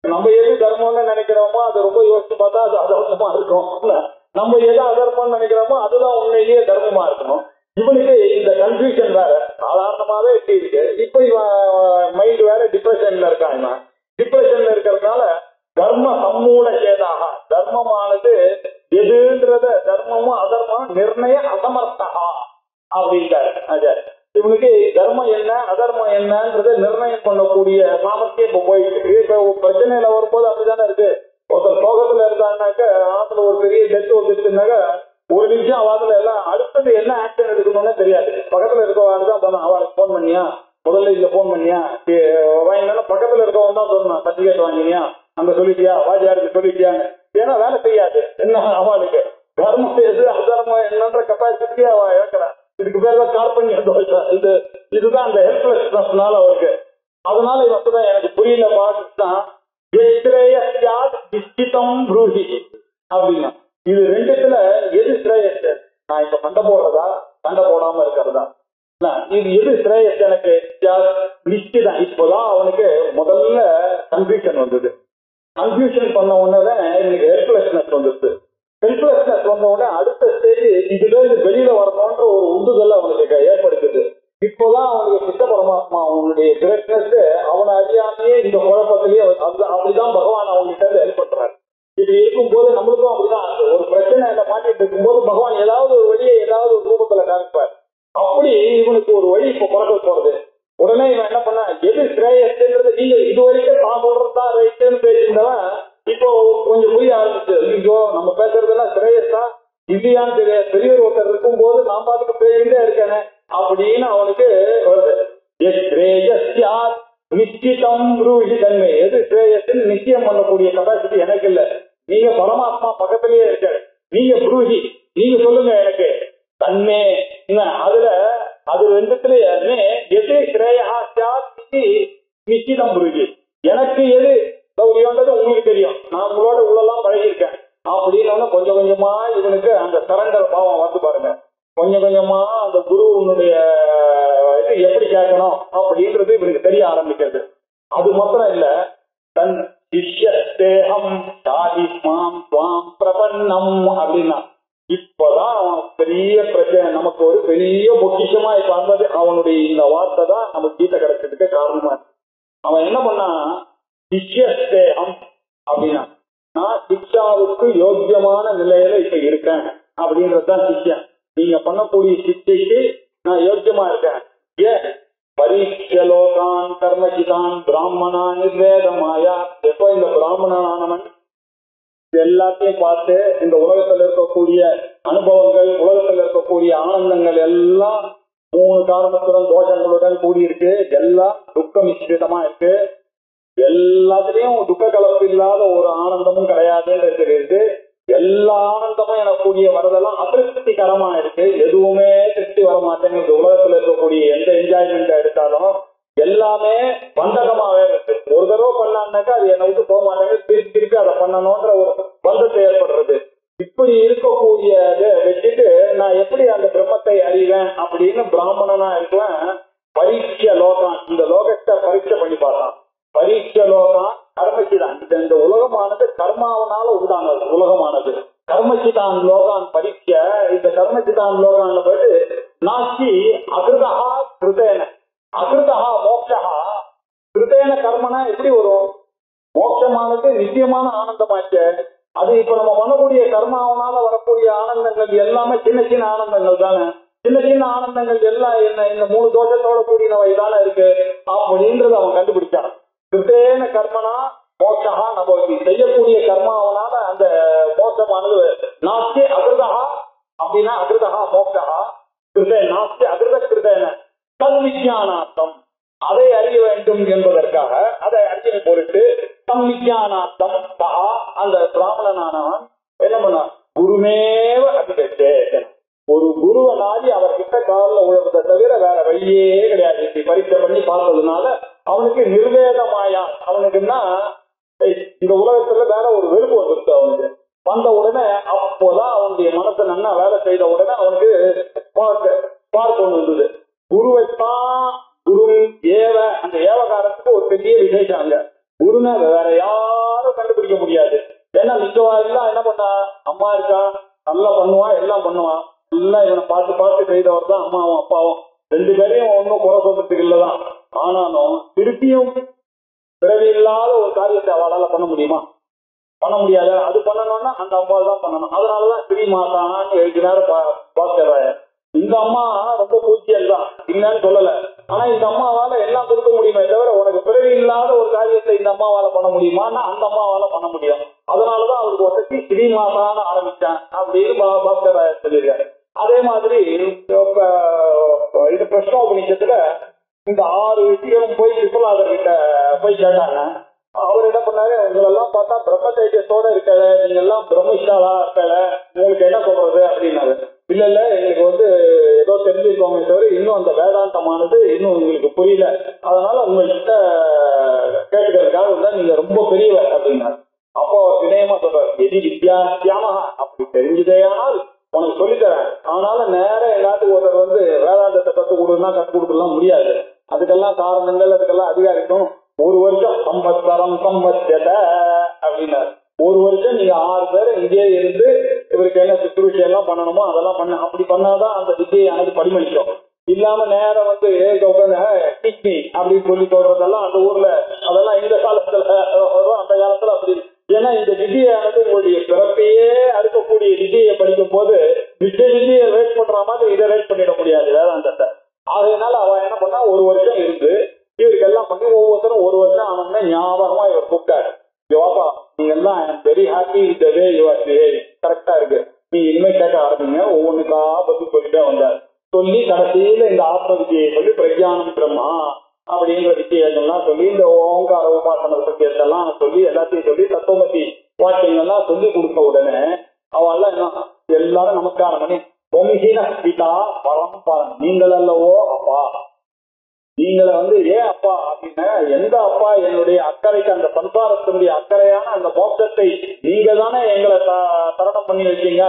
நம்ம எது தர்மம்னு நினைக்கிறோமோ அது ரொம்ப யோசிச்சு பார்த்தா அது அதர்மமா இருக்கும். நம்ம எது அதர்மம்னு நினைக்கிறோமோ அதுதான் உண்மையிலேயே தர்மமா இருக்கணும். இவனுக்கு இந்த கன்ஃபியூஷன் வேற சாதாரணமாவே எப்படி இருக்கு. இப்ப இவன் மைண்ட் வேற டிப்ரெஷன்ல இருக்கான். இவன் டிப்ரெஷன்ல இருக்கிறதுனால தர்ம சம்மூல சேதாக, தர்மமானது எதுன்றத தர்மமும் அதர்மம் நிர்ணய அசமர்த்தகா அப்படின்ட்டாரு. இவனுக்கு தர்மம் என்ன அதர்மம் என்னன்றத நிர்ணயம் பண்ணக்கூடிய சாமர்த்தியம் இப்ப போயிட்டு இருக்கு. இப்ப பிரச்சனையில வரும்போது அப்படித்தானே இருக்கு. ஒருத்தர் சோகத்துல இருந்தாங்கனாக்க ஆத்துல ஒரு பெரிய டெத் வந்துச்சுனாக்க ஒரு நிமிஷம் அவத்துல எல்லாம் அடுத்தது என்ன ஆக்ஷன் எடுக்கணும்னு தெரியாது. பக்கத்துல இருக்கவான்னு தான் சொன்னான், அவளுக்கு போன் பண்ணியா, முதல்ல இதுல போன் பண்ணியா, வாங்கினா பக்கத்துல இருக்கவன் தான் சொன்னான், சர்டிபிகேட் வாங்கினியா, அங்க சொல்லிட்டியா, வாஜியாருக்கு சொல்லிட்டியான்னு. ஏன்னா வேலை செய்யாது. என்ன அவளுக்கு தர்மம் எது அதர்மம் என்னன்ற கெப்பாசிட்டியே அவ இழக்கிறான். இதுக்கு பேர் தான் கார்பன்ய தோஷம். இதுதான் அந்த ஹெல்ப்லெஸ்னஸ்னால அவருக்கு. அதனால இவன் எனக்கு புரியல பார்த்துதான் அப்படின்னா இது ரெண்டுத்துல எது ஸ்ரேயஸ்? நான் இப்ப சண்டை போடுறதா சண்டை போடாம இருக்கிறதா? இது எது ஸ்ரேயஸ் எனக்கு நிச்சயம். இப்போதான் அவனுக்கு முதல்ல கன்ஃபியூஷன் வந்தது. கன்ஃபியூஷன் பண்ண உடனே எனக்கு ஹெல்ப்லெஸ்னஸ் வந்துருது. ஹெல்ப்லெஸ்னஸ் வந்த உடனே அடுத்த ஸ்டேஜ் இதுல வெளியில வரணும்ன்ற ஒரு உந்துதல் அவனுக்கு ஏற்படுத்துது. இப்போதான் அவனுக்கு கிருஷ்ண பரமாத்மா அவனுடைய கிரேட்னஸ் அவனை அறியாமையே இந்த குழப்பத்திலேயே அப்படிதான் பகவான் அவங்ககிட்ட ஹெல்ப் பண்றாரு. இப்படி இருக்கும்போது நம்மளுக்கும் அப்படிதான் ஒரு பிரச்சனை மாட்டிட்டு இருக்கும்போது பகவான் ஏதாவது ஒரு வழியை ஏதாவது ஒரு ரூபத்துல காமிப்பார். அப்படி இவனுக்கு ஒரு வழி இப்ப பிறக்க போறது. உடனே இவன் என்ன பண்ண, எது ஸ்ரேயஸ்ன்றது நீங்க இது வரைக்கும் நான் சொல்றதுதான் ரைட்டுன்னு பேசியிருந்தவன் இப்போ கொஞ்சம் புரிய ஆரம்பிச்சு. ஐயோ நம்ம பேசுறதெல்லாம் ஸ்ரேயஸா இல்லையான்னு தெரியாது. பெரியவர் ஒருத்தர் இருக்கும் போது நான் பாட்டுக்கு பேசிட்டே இருக்கேனே அப்படின்னு அவனுக்கு வருது. நிச்சயம் ரூஹி தன்மை எது ஸ்ரேயஸ்ன்னு நிச்சயம் பண்ணக்கூடிய கெப்பாசிட்டி எனக்கு இல்ல. நீங்க பரமாத்மா பக்கத்திலேயே இருக்க, நீங்க புரூஹி, நீங்க சொல்லுங்க எனக்கு தன்மே. அதுல அது ரெண்டுத்துலயுமே எது ஸ்ரேயா நிச்சயம் புரூஹி, எனக்கு எது சௌரியன்றது உங்களுக்கு தெரியும், நான் உங்களோட உள்ளெல்லாம் பழகிருக்கேன் அப்படின்னு கொஞ்சம் கொஞ்சமா இவனுக்கு அந்த சரண்டர் பாவம் வந்து பாருங்க. கொஞ்சம் கொஞ்சமா அந்த குருவனுடைய இது எப்படி கேட்கணும் அப்படின்றது இவனுக்கு தெரிய ஆரம்பிக்கிறது. அது மாத்திரம் இல்ல, தன் சிஷ்யத்தேகம் சாதிஸ்மாம் துவாம் பிரபன்னம் அப்படின்னா இப்பதான் பெரிய பிரச்சனை, நமக்கு ஒரு பெரிய பொக்கிஷமா இப்ப வந்தது. அவனுடைய இந்த வார்த்தை தான் நமக்கு கீதை கிடைச்சதுக்கு காரணமா. அவன் என்ன பண்ணா, சிஷ்யத்தேகம் அப்படின்னா நான் சிக்ஷாவுக்கு யோக்கியமான நிலையில இப்ப இருக்கேன் அப்படின்றதுதான் சிஷ்யம். நீங்க பண்ணக்கூடிய சிக்ஷைக்கு நான் யோக்கியமா இருக்கேன். ஏன் பரீட்சலோகான் கர்மசிதான் பிராமணா நிர்வேதமாயா. எப்போ இந்த பிராமணனானவன் எல்லாத்தையும் பார்த்து இந்த உலகத்துல இருக்கக்கூடிய அனுபவங்கள் உலகத்துல இருக்கக்கூடிய ஆனந்தங்கள் எல்லாம் 3 காரணத்துடன் தோஷங்களுடன் கூடியிருக்கு, எல்லாம் துக்க மிஸ்ரிதமா இருக்கு, எல்லாத்துலயும் துக்க கலப்பு இல்லாத ஒரு ஆனந்தமும் கிடையாதுன்னு தெரியுது. எல்லா ஆனந்தமும் எனக்கூடிய வரதெல்லாம் அதிருப்திகரமா இருக்கு, எதுவுமே திருப்தி வரமாட்டேன்னு. இந்த உலகத்துல இருக்கக்கூடிய எந்த என்ஜாய்மெண்ட் எடுத்தாலும் எல்லாமே பந்தகமாவே இருக்கு. ஒரு தடவை பண்ணான்னாக்கா அது என்னை விட்டு போக மாட்டேங்க, திருப்பி அதை பண்ணணும்ன்ற ஒரு பந்தத்தை ஏற்படுறது. இப்படி இருக்கக்கூடியதை வச்சுட்டு நான் எப்படி அந்த பிரம்மத்தை அறிவேன் அப்படின்னு பிராமணனா இருக்குவேன். பரீட்சை லோகம், இந்த லோகத்தை பரீட்சை பண்ணி பார்த்தான். பரீட்சை லோகம் கர்மசிதான், இந்த உலகமானது கர்மாவனால உண்டானது உலகமானது. கர்மசிதான் லோகான் பரீட்சை. இந்த கர்மசிதான் லோகான் போயிட்டு நாஸ்தி அகிருதா கிருதேன, அகிருதா மோட்சா. கிருதேன கர்மனா எப்படி வரும்? மோட்சமானது நிச்சயமான ஆனந்தமாச்சு. அது இப்ப நம்ம பண்ணக்கூடிய கர்மாவனால வரக்கூடிய ஆனந்தங்கள் எல்லாமே சின்ன சின்ன ஆனந்தங்கள் தானே. சின்ன சின்ன ஆனந்தங்கள் எல்லாம் என்ன இந்த 3 தோஷத்தோட கூடினவை தானே இருக்கு அப்படின்றது அவன் கண்டுபிடிச்சான். கிருத்தேன கர்மனா மோட்சா, நம்ம செய்யக்கூடிய கர்மாவனால அந்த மோட்சமானது நாஸ்தி அகிருதா அப்படின்னா அகிருதா மோட்சா கிருதே நாஸ்தி அகிருத கிருதேன. தன்விஜயானார்த்தம் அதை அறிய வேண்டும் என்பதற்காக அதை அறிய பொருட்டு தன்விஜயானார்த்தம் சகா அந்த பிராமணனானவன் என்ன பண்ணான், குருமேவ அபிகச்சே, ஒரு குருவை நாடி அவர்கிட்ட காலில் உழவதை தவிர வேற வழியே கிடையாது. இப்படி பரீட்சை பண்ணி பார்த்ததுனால அவனுக்கு நிர்வேதமாயா, அவனுக்குன்னா இந்த உலகத்துல வேற ஒரு வெறுப்பு வந்துருக்கு. அவனுக்கு வந்த உடனே அப்போதான் அவனுடைய மனசை நன்னா வேலை செய்த உடனே அவனுக்கு பார்க்க ஒண்ணு இருந்தது. குருவைத்தான் குரு ஏவ, அந்த ஏவகாரத்துக்கு ஒரு பெரிய விசேஷம். அங்க குருனை வேற யாரும் கண்டுபிடிக்க முடியாது. ஏன்னா மிச்சவாரெல்லாம் என்ன பண்ணா, அம்மா இருக்கா, நல்லா பண்ணுவான், எல்லாம் பண்ணுவான், எல்லாம் இவனை பார்த்து பார்த்து செய்தவர் தான் அம்மாவும் அப்பாவும். ரெண்டு பேரையும் ஒன்றும் குறை சொல்றதுக்கு இல்லதான். ஆனாலும் திருப்பியும் பிறவி இல்லாத ஒரு காரியத்தை அவளால பண்ண முடியுமா? பண்ண முடியாது. அது பண்ணணும்னா அந்த அம்மாவை தான் பண்ணணும். அதனாலதான் ஸ்ரீ மாதான்னு எழுதினாரு பாஸ்கர். இந்த அம்மா ரொம்ப பூச்சியல் தான், இல்லைன்னு சொல்லல. ஆனா இந்த அம்மாவால எல்லாம் கொடுக்க முடியுமே தவிர உனக்கு பிறவி இல்லாத ஒரு காரியத்தை இந்த அம்மாவால பண்ண முடியுமான்னா அந்த அம்மாவால பண்ண முடியும். அதனாலதான் அவருக்கு வசதி ஸ்ரீ மாதான்னு ஆரம்பிச்சான் அப்படின்னு பாஸ்கர் சொல்லியிருக்காரு. அதே மாதிரி இது பிரஷ்னோபனிஷத்துல இந்த 6 விஷயம் போய் விஸ்வநாதர் கிட்ட போய் கேட்டாங்க. அவர் என்ன பண்ணாரு, உங்களெல்லாம் பார்த்தா பிரம்ம தேஜஸோட இருக்கல, நீங்க எல்லாம் பிரம்மிஷ்டாலா இருக்கல, உங்களுக்கு என்ன சொல்றது அப்படின்னாரு. இல்ல இல்ல, எங்களுக்கு ஏதோ தெரிஞ்சுக்கோங்க தவிர இன்னும் அந்த வேதாந்தமானது இன்னும் உங்களுக்கு புரியல, அதனால உங்கள்கிட்ட கேட்டுக்கிறதுக்காக தான் நீங்க ரொம்ப பெரியவர் அப்படின்னாரு. அப்போ அவர் வினயமா சொல்றாரு, எதி வித்யாசியாமஹா, அப்படி தெரிஞ்சதே ஆனால் உனக்கு சொல்லித்தரேன். அதனால நேரம் எல்லாத்துக்கும் ஒருத்தர் வேதாந்தத்தை கற்றுக் கொடுன்னா கற்றுக் கொடுக்கலாம் முடியாது. அதுக்கெல்லாம் காரணங்கள், அதுக்கெல்லாம் அதிகாரிக்கும். 1 வருஷம் சம்பத்சரம் சம்பத்யத அப்படின்னாரு. 1 வருஷம் நீங்க 6 பேர் இங்கே இருந்து இவருக்கு என்ன சுற்றுச்சூழல் எல்லாம் பண்ணணுமோ அதெல்லாம் பண்ண, அப்படி பண்ணாதான் அந்த வித்தியானது படிமளிக்கும். இல்லாம நேரம் கிட்னி அப்படின்னு சொல்லி சொல்றதெல்லாம் அந்த ஊர்ல அதெல்லாம் இந்த காலத்துல அந்த காலத்துல அப்படி. ஏன்னா இந்த வித்தியானது உங்களுடைய பிறப்பையே அடுக்கக்கூடிய வித்தியை படிக்கும் போது வித்தியை ரேட் பண்ற மாதிரி இதை ரேட் பண்ணிட முடியாது வேதாந்தத்தை. அதனால அவ என்ன பண்ணா 1 வருஷம் இருந்து இவருக்கு எல்லாம் பண்ணி ஒவ்வொருத்தரும் 1 வருஷம் ஆனோம்னா ஞாபகமா இவர் கூப்பிட்டாரு. யோகா நீங்க எல்லாம் very happy with way you are behaving, கரெக்டா இருக்கு, நீ இனிமே கேட்க ஆரம்பிங்க. ஒவ்வொன்றுக்கா பத்தி சொல்லிட்டே வந்தார். சொல்லி கடைசியில இந்த ஆத்ம வித்தியை சொல்லி பிரஜானம் பிரம்மா அப்படிங்கிற வித்தியெல்லாம் சொல்லி இந்த ஓங்கார உபாசன சத்தியத்தெல்லாம் சொல்லி எல்லாத்தையும் சொல்லி தத்துவமதி வாக்கியங்கள்லாம் சொல்லி கொடுத்த உடனே அவெல்லாம் என்ன எல்லாரும் நமஸ்காரம் பண்ணி பொம்ஹீன பிதா பரம்பரம், நீங்கள் அல்லவோ அப்பா, நீங்களை ஏன் அப்பா அப்படின்னா, எந்த அப்பா என்னுடைய அக்கறைக்கு அந்த சம்சாரத்தினுடைய அக்கறையான அந்த மோட்சத்தை நீங்க தானே எங்களை தரணம் பண்ணி வச்சீங்க,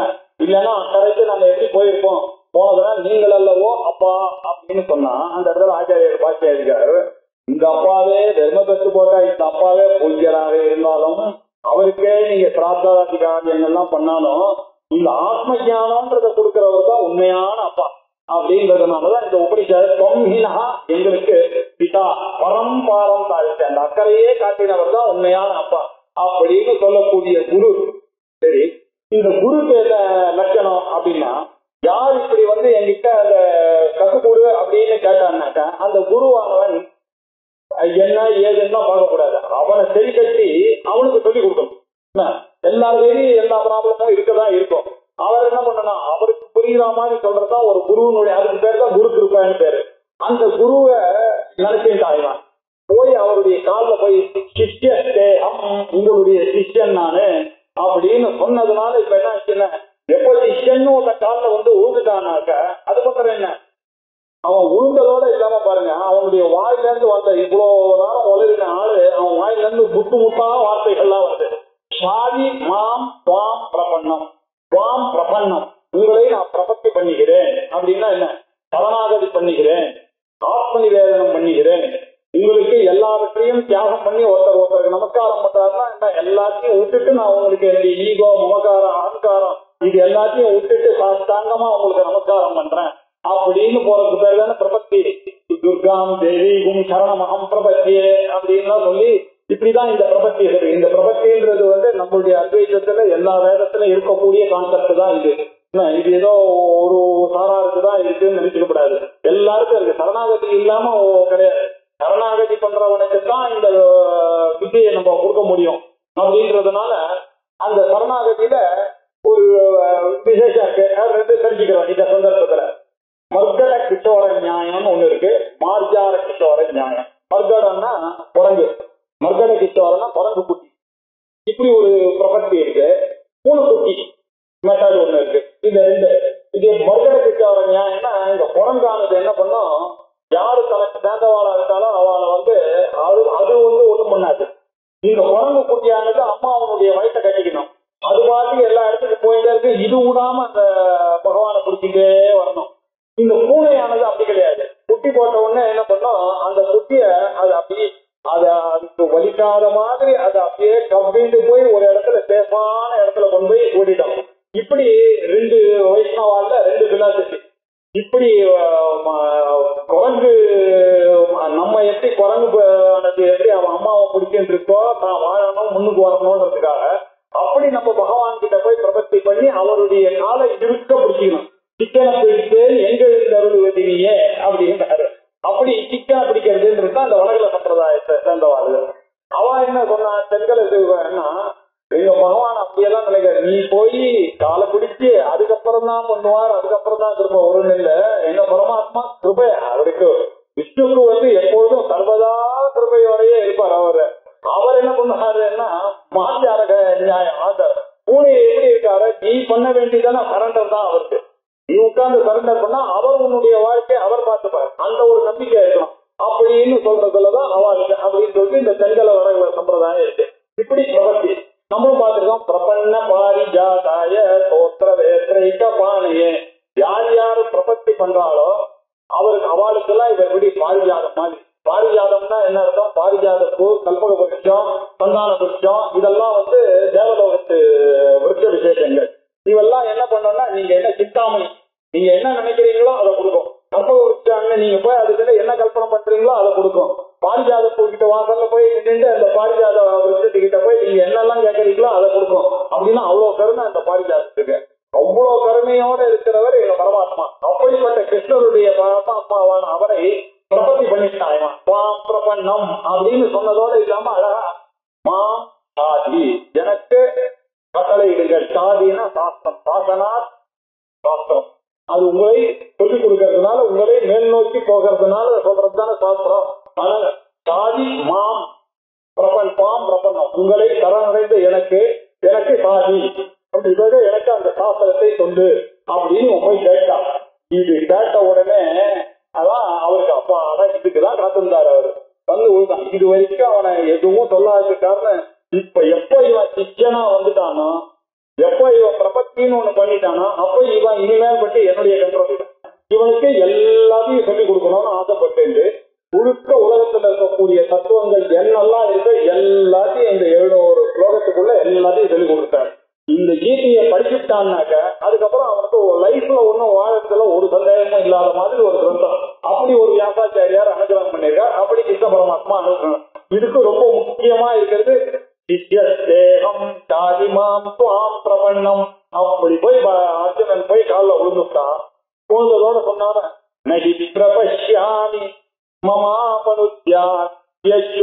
இல்லைன்னா அக்கறைக்கு நம்ம எப்படி போயிருப்போம், போனதுனா நீங்கள் அல்லவோ அப்பா அப்படின்னு சொன்னா அந்த இடத்துல ஆச்சாரியர் பாக்கியா இருக்காரு. இந்த அப்பாவே தர்ம பெற்று போட்டா இந்த அப்பாவே பூஜ்யராக இருந்தாலும் அவருக்கே நீங்க பிரார்த்தாதிகாரம் எல்லாம் பண்ணாலும் இந்த ஆத்ம ஞானம்ன்றத கொடுக்கிறவர் தான் உண்மையான அப்பா அப்படின்றதுனாலதான் இந்த உபனிஷத் எங்களுக்கு பிதா பரம்பாரம் தாழ்ச்சி, அந்த அக்கறையே காட்டினவர் தான் உண்மையான அப்பா அப்படின்னு சொல்லக்கூடிய குரு. சரி, இந்த குருக்கு என்ன லட்சணம் அப்படின்னா, யார் இப்படி என்கிட்ட அந்த கத்துக்கூடு அப்படின்னு கேட்டான்னாக்கா அந்த குருவானவன் என்ன ஏதுன்னா பார்க்கக்கூடாது, அவனை சரி கட்டி அவனுக்கு சொல்லி கொடுக்கணும். எல்லா வேலையும் எல்லா ப்ராப்ளமும் இருக்கதான் இருக்கும். அவர் என்ன பண்ணணும், அவருக்கு புரியுற மாதிரி சொல்றதுதான் ஒரு குருவனுடைய, அதுக்கு பேர் தான் குரு கிருப்பான்னு பேரு. அந்த குருவை நினைச்சுட்டு ஆயிடுவான். போய் அவருடைய காலில் போய் சிஷ்யத்தே உங்களுடைய சிஷ்யன் நானு அப்படின்னு சொன்னதுனால இப்ப என்ன ஆச்சுன்னா, எப்போ சிஷ்யன்னு ஒரு காலில் உழுந்துட்டானாக்க அது பண்ற என்ன, அவன் உழுந்ததோட இல்லாம பாருங்க, அவனுடைய வாயில இருந்து வந்த இவ்வளவு நேரம் உலகின ஆளு அவன் வாயில இருந்து முட்டு முட்டா வார்த்தைகள்லாம் வருது. சாதி மாம் துவாம் பிரபன்னம், துவாம் பிரபன்னம், உங்களை நான் பிரபத்தி பண்ணுகிறேன் அப்படின்னா என்ன, சரணாகதி பண்ணுகிறேன், ஆத்ம நிவேதனம் பண்ணுகிறேன், உங்களுக்கு எல்லாவற்றையும் தியாகம் பண்ணி ஒருத்தருக்கு நமஸ்காரம் பண்றாருன்னா என்ன, எல்லாத்தையும் விட்டுட்டு நான் உங்களுக்கு என்னுடைய ஈகோ மமகாரம் அகங்காரம் இது எல்லாத்தையும் விட்டுட்டு சாஸ்தாங்கமா உங்களுக்கு நமஸ்காரம் பண்றேன் அப்படின்னு போறதுக்கு பேர் தானே பிரபத்தி. துர்காம் தேவிகும் சரணமகம் பிரபத்தியே அப்படின்லாம் சொல்லி இப்படிதான் இந்த பிரபத்தி இருக்கு. இந்த பிரபத்தின்றது நம்மளுடைய அத்வைதத்துல எல்லா வேதத்திலும் இருக்கக்கூடிய கான்செப்ட் தான் இது. இது ஏதோ ஒரு சாராருக்கு தான் இருக்குன்னு நினைச்சுக்க கூடாது, எல்லாருக்கும் இருக்கு. சரணாகதி இல்லாம கிடையாது. சரணாகதி பண்றவனுக்கு தான் இந்த வித்தியை நம்ம கொடுக்க முடியும் அப்படின்றதுனால அந்த சரணாகதியில ஒரு விசேஷம் இருக்கு. ரெண்டு தெரிஞ்சுக்கிறோம் இந்த சந்தர்ப்பத்துல. மர்கட கிஷோர நியாயம்னு ஒண்ணு இருக்கு, பிறந்தவாளா இருக்காலும் அவளை வந்து அது ஒண்ணும் பண்ணாது. இந்த குரங்கு குட்டியானது அம்மாவனுடைய வயிற்றை கட்டிக்கணும். அது மாதிரி எல்லா இடத்துக்கும் போயிட்டே இருக்கு. இது விடாம அந்த பகவானை பிடிச்சிட்டே வரணும். இந்த பூனையானது அப்படி கிடையாது. குட்டி போட்ட உடனே என்ன பண்ணும், அந்த குட்டிய அது அப்படியே அதுக்கு வலிக்காத மாதிரி அதை அப்படியே கவ்விட்டு போய் ஒரு இடத்துல சேஃபான இடத்துல கொண்டு போய் ஓடிடும். இப்படி 2 வைஷ்ணவால 2 பிலாசபி. இப்படி குரங்கு நம்ம எப்படி குரங்கு எப்படி அவன் அம்மாவை பிடிச்சிட்டு இருக்கோ தான் வாழணும் முன்னுக்கு வரணும்ன்றதுக்காக அப்படி நம்ம பகவான் கிட்ட போய் பிரபத்தி பண்ணி அவருடைய காலை இருக்க பிடிச்சிக்கணும். சிக்கனை பிடித்து எங்க இருந்து அருள்வதினியே அப்படின்றாரு. அப்படி சிக்கனை பிடிக்கிறதுன்றது அந்த வடகல சம்பிரதாயத்தை சேர்ந்தவாள். அவ என்ன சொன்னா, தென்கலை என்ன எங்க பகவான் அப்படியெல்லாம் நினைக்கிற, நீ போய் காலை பிடிச்சு அதுக்கப்புறம் தான் பண்ணுவார், அதுக்கப்புறம் தான் கிருபை வரும்னு இல்ல. எங்க பரமாத்மா கிருபை அவருக்கு விஷ்ணுக்கு வந்து எப்பொழுதும் சர்வதா கிருபையோடையே இருப்பார். அவர் என்ன பண்ணாருன்னா மாத்தியாரக நியாயம் ஆதார் பூனை எப்படி இருக்காரு, நீ பண்ண வேண்டியதான சரண்டர் தான் அவருக்கு. நீ உட்கார்ந்து சரண்டர் பண்ணா அவர் உன்னுடைய வாழ்க்கையை அவர் பார்த்துப்பார். அந்த ஒரு நம்பிக்கை இருக்கணும் அப்படின்னு சொல்றதுலதான் அவளுக்கு அப்படின்னு சொல்லிட்டு இந்த தென்கலை வடகல சம்பிரதாயம் இருக்கு. இப்படி பிரபத்தி நம்மளும் பார்த்துருக்கோம். பிரபன்ன பாரிஜாதாய தோத்திர வேத்திரைக்க பானையே, யார் யாரு பிரபத்தி பண்றாளோ அவளுக்கு எல்லாம் இவ எப்படி பாரிஜாதம் மாதிரி. பாரிஜாதம்னா என்ன அர்த்தம்? பாரிஜாத பூ, கல்பக விருட்சம், சந்தான விருட்சம், இதெல்லாம் வந்து தேவலோகத்து விருட்ச விசேஷங்கள். இவெல்லாம் என்ன பண்ணோம்னா நீங்க என்ன சித்தாமணி, நீங்க என்ன நினைக்கிறீங்களோ அதை கொடுக்கும். கல்பக விருட்சம் நீங்க போய் அதுக்கிட்ட என்ன கல்பனை பண்றீங்களோ அதை கொடுக்கும். பாரிஜாத பூ கிட்ட வாசல்ல போய் நின்று அந்த பாரிஜாத விருட்சத்துக்கிட்ட போய் நீங்க என்னெல்லாம் கேட்கறீங்களோ அதை கொடுக்கும். அப்படின்னா அவ்வளவு கருணை அந்த பாரிஜாதத்துக்கு. அவ்வளவு கருணையோட இருக்கிறவர் எங்க பரமாத்மா. அப்படிப்பட்ட கிருஷ்ணருடைய பரமாத்மாவான அவரை பிரபத்தி பண்ணிட்டாங்க. மாம் பிரபன்னம் அப்படின்னு சொன்னதோட இல்லாம அழகா மாம் சாதி எனக்கு கட்டளையிடுங்கள். சாதினா சாஸ்திரம், சாசனா சாஸ்திரம். அது உங்களை சொல்லிக் கொடுக்கறதுனால உங்களை மேல் நோக்கி போகிறதுனால சொல்றதுதான சாஸ்திரம். அதனால சாதி மாம் பிரபன் மாம் பிரபன்னம், உங்களை சரணடைந்த எனக்கு சாதி அப்படி எனக்கு அந்த சாஸ்திரத்தை சொல்லு அப்படின்னு போய் கேட்டா. இது கேட்ட உடனே அதான் அவருக்கு அப்பா இதுக்குதான் காத்திருந்தாரு. அவரு வந்து உழுதான். இது வரைக்கும் அவனை எதுவும் சொல்லாதுக்காருன்னு இப்ப எப்ப இவன் சிச்சனா வந்துட்டானோ, எப்ப இவன் பிரபத்தின்னு ஒண்ணு பண்ணிட்டானோ, அப்ப இவன் இனிமேல் பட்டு என்னுடைய கண்ட்ரோல் இவனுக்கு எல்லாத்தையும் சொல்லிக் கொடுக்கணும்னு ஆசைப்பட்டு முழுக்க உலகத்துல இருக்கக்கூடிய தத்துவங்கள் என்னெல்லாம் இருக்கு எல்லாத்தையும் இந்த 700 ஸ்லோகத்துக்குள்ள எல்லாத்தையும் சொல்லிக் கொடுத்தாரு. இந்த கீதையை படிச்சுட்டான்னாக்க அதுக்கப்புறம் அவனுக்கு லைஃப்ல ஒன்னும் வாழறதுல ஒரு சந்தேகமும் இல்லாத மாதிரி ஒரு கிரந்தம். அப்படி ஒரு வியாசாச்சாரியார் அனுகிரகம் பண்ணிருக்கார். அப்படி கிருஷ்ண பரமாத்மா அனுகிரகம். இதுக்கு ரொம்ப முக்கியமா இருக்கிறது சிஷ்யேகம் சாதிமாம் துவாம் பிரபன்னம். அப்படி போய் அர்ஜுனன் போய் காலில் விழுந்துட்டான். விழுந்ததோட சொன்னான நகி பிரபஷ்யாமி மமாபனுத்யான்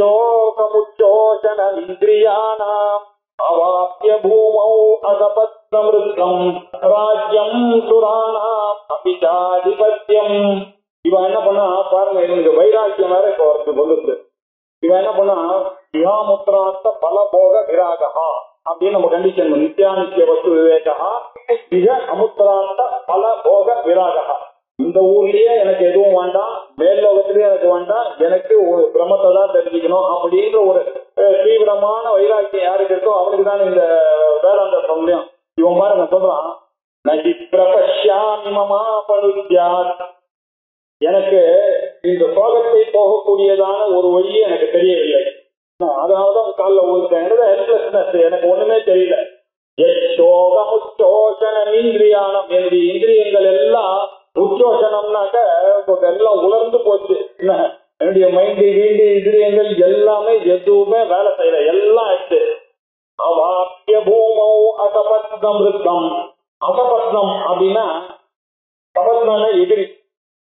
யோகமுச்சோஷன இந்திரியானாம் அவாப்ய பூமௌ அசபத்சமிருத்தம் ராஜ்யம் சுராணாம் அபிசாதிபத்யம். இவன் என்ன பண்ணா பாருங்க, இவனுக்கு வைராக்கியம் வேற இப்ப வரது சொல்லுது. இவன் என்ன பண்ணா விஹாமுத்ராந்த பலபோக விராகா அப்படின்னு நம்ம கண்டிஷன். நித்யானித்திய வஸ்து விவேகா மிக அமுத்ராந்த பலபோக விராகா. இந்த ஊர்லயே எனக்கு எதுவும் வேண்டாம், மேல்லோகத்திலேயே எனக்கு வேண்டாம், எனக்கு ஒரு பிரம்மத்தை தான் தெரிஞ்சுக்கணும் அப்படின்ற ஒரு தீவிரமான வைராக்கியம் யாருக்கு இருக்கோ அவனுக்கு தான் இந்த வேதாந்த சமயம். இவன் பாருங்க சொல்றான் நகி பிரபஷ்யாமி மமாபனுத்யாத், எனக்கு இந்த சோகத்தை போகக்கூடியதான ஒரு வழியே எனக்கு தெரியவில்லை, அதனாலதான் காலில் ஊருக்கேன். ஹெல்ப்லெஸ்னஸ், எனக்கு ஒண்ணுமே தெரியல. இந்திரியானம், என்னுடைய இந்திரியங்கள் எல்லாம் உச்சோஷனம்னாக்க எல்லாம் உலர்ந்து போச்சு. என்னுடைய மைண்டு வீண்டு இந்திரியங்கள் எல்லாமே எதுவுமே வேலை செய்யல, எல்லாம் ஆயிடுச்சு. அவாப்ய பூமௌ அசபத்னம் ரித்தம். அசபத்னம் அப்படின்னா சபத்னா எதிரி.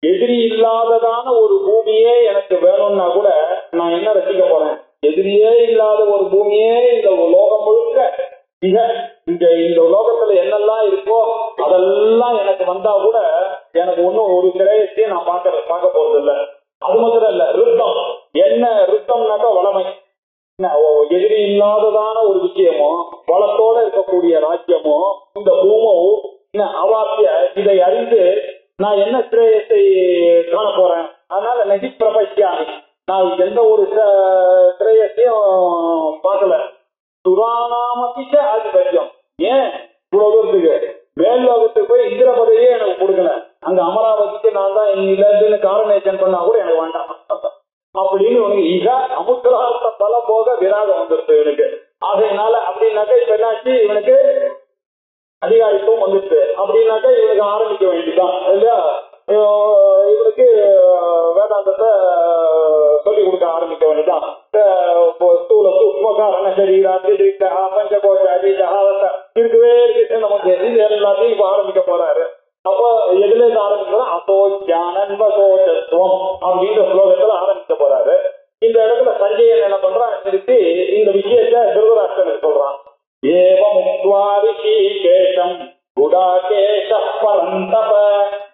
எதிரி இல்லாததான ஒரு பூமியே எனக்கு வேணும்னா கூட நான் என்ன ரசிக்க போறேன்? எதிரியே இல்லாத ஒரு பூமியே இந்த லோகம் முழுக்க இந்த உலோகத்துல என்னெல்லாம் இருக்கோ அதெல்லாம் எனக்கு வந்தா கூட எனக்கு ஒன்னும் ஒரு கிரயத்தையும் நான் பார்க்க போறது இல்லை. அது மாத்திரம் இல்ல, ருத்தம். என்ன ருத்தம்னாக்கா வளமை. எதிரி இல்லாததான ஒரு விஷயமோ வளத்தோட இருக்கக்கூடிய ராஜ்யமோ இந்த பூமோ அவாப்பிய இதை அறிந்து நான் என்ன கிரயத்தை காண போறேன்? அதனால நகி பிரபஷ்யாமி நான் எந்த ஒரு திரையத்தையும் பார்க்கல. சுராணாமதிச்ச ஆதிபத்தியம். ஏன் இவ்வளவு தூரத்துக்கு மேல் லோகத்துக்கு போய் இந்திர பதவியே எனக்கு கொடுக்கல, அங்க அமராவதிக்கு நான் தான் இல்லைன்னு காரணேஷன் பண்ணா கூட எனக்கு வேண்டாம் அப்படின்னு உனக்கு இக அமுத்திரார்த்த பல போக விராகம் வந்துருச்சு இவனுக்கு. ஆகையினால அப்படின்னாக்க இப்ப என்னாச்சு, இவனுக்கு அதிகாரித்துவம் வந்துருச்சு. அப்படின்னாக்க இவனுக்கு ஆரம்பிக்க வேண்டியதுதான் இல்லையா, இவனுக்கு வேதாந்தத்தை சொல்லிக் கொடுக்க ஆரம்பிக்க வேண்டியதுதான். ஸ்தூல சூக்மகாரண சரீராத்தி பஞ்சகோஷ அதிகாவத்தை இருக்கவே இருக்கு நமக்கு. இது எல்லாத்தையும் இப்ப ஆரம்பிக்க போறாரு. அப்போ எதுல இருந்து ஆரம்பிக்கிறதா அசோ ஜானன்வசோச்சத்துவம் அப்படின்ற ஸ்லோகத்துல ஆரம்பிக்க போறாரு. இந்த இடத்துல சஞ்சயன் என்ன பண்றான், நிறுத்தி இந்த விஷயத்தை திருதராஷ்டிரனுக்கு சொல்றான். ஏவம் உக்த்வா ரிஷிகேஷம் குடாகேஷ பரந்தப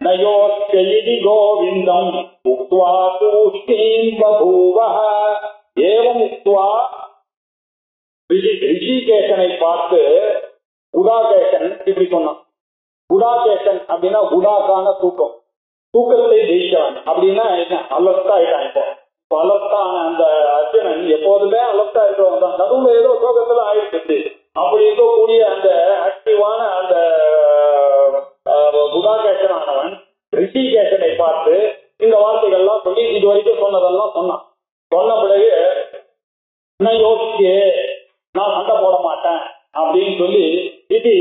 நயோஸ்யைதி கோவிந்தம் உக்த்வா தூஷ்ணீம் பபூவஹ. ஏவம் உக்த்வா ரிஷிகேஷனை பார்த்து குடாகேஷன் இப்படி சொன்னான். குடாகேஷன் அப்படின்னா குடாக்கான தூக்கம், தூக்கத்தை ஜெயிச்சவன் அப்படின்னா என்ன, அலர்ட்டா ஆயிட்டான். இப்போ அலர்ட்டான அந்த அர்ஜுனன் எப்போதுமே அலர்ட்டா இருக்கிறவன் தான். நடுவுல ஏதோ சோகத்துல ஆயிடுச்சு. அப்படி இருக்கக்கூடிய அந்த ஆக்டிவான அந்த குடாகேஷன் ஆனவன் ரிஷிகேஷனை பார்த்து இந்த வார்த்தைகள்லாம் சொல்லி இது வரைக்கும் சொன்னதெல்லாம் சொன்னான். சொன்ன பிறகு நான் யோசிச்சு நான் சண்டை போட மாட்டேன் அப்படின்னு சொல்லி இது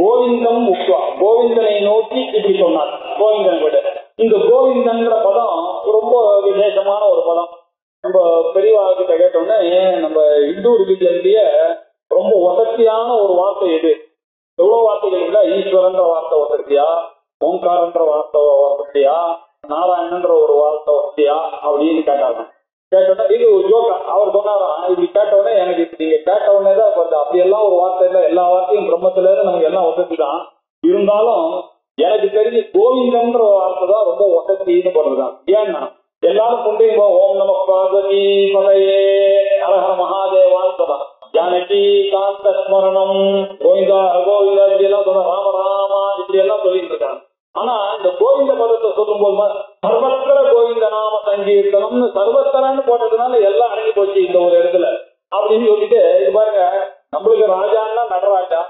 கோவிந்தம் முக்வா கோவிந்தனை நோக்கி இப்படி சொன்னார். கோவிந்தன் விட இந்த கோவிந்தன்ற பதம் ரொம்ப விசேஷமான ஒரு பதம். நம்ம பெரியவாழ்கிட்ட கேட்டோம்னா நம்ம இந்து ரிலிஜன்லயே ரொம்ப வசதியான ஒரு வார்த்தை இது. எவ்வளவு வார்த்தைகள் இல்ல, ஈஸ்வரன்ற வார்த்தை வசதியா, ஓங்காரன்ற வார்த்தை வசதியா, நாராயணன்ற ஒரு வார்த்தை வசதியா அப்படின்னு கேட்டாங்க. கேட்டோன்னா இது ஒரு ஜோக்கா அவர் சொன்னாராம். இப்படி கேட்டவுடனே எனக்கு நீங்க கேட்டவுடனே தான் வருது. அப்படியெல்லாம் ஒரு வார்த்தை இல்லை, எல்லா வார்த்தையும் பிரம்மத்துல இருந்து நமக்கு எல்லாம் வசதி தான். இருந்தாலும் எனக்கு தெரிஞ்சு கோவிந்தம்ன்ற வார்த்தை தான் ரொம்ப வசதின்னு போடுறதுதான். ஏன்னா எல்லாரும் கொண்டீங்க ஓம் நம பார்வதி பதையே அரஹர மகாதேவான்னு சொல்லலாம். ஜானகி காந்த ஸ்மரணம் கோவிந்தா கோவிந்தா இப்படி எல்லாம் சொல்ல, ராம ராமா இப்படி எல்லாம் சொல்லிட்டு இருக்காங்க. ஆனா இந்த கோவிந்த பதத்தை சொல்லும் போது சர்வத்திர கோவிந்த நாம சங்கீர்த்தனம்னு சர்வத்திரன்னு போட்டதுனால எல்லாம் அடங்கி போச்சு இந்த ஒரு இடத்துல அப்படின்னு சொல்லிட்டு இது பாருங்க. நம்மளுக்கு ராஜான்னா நடராஜா,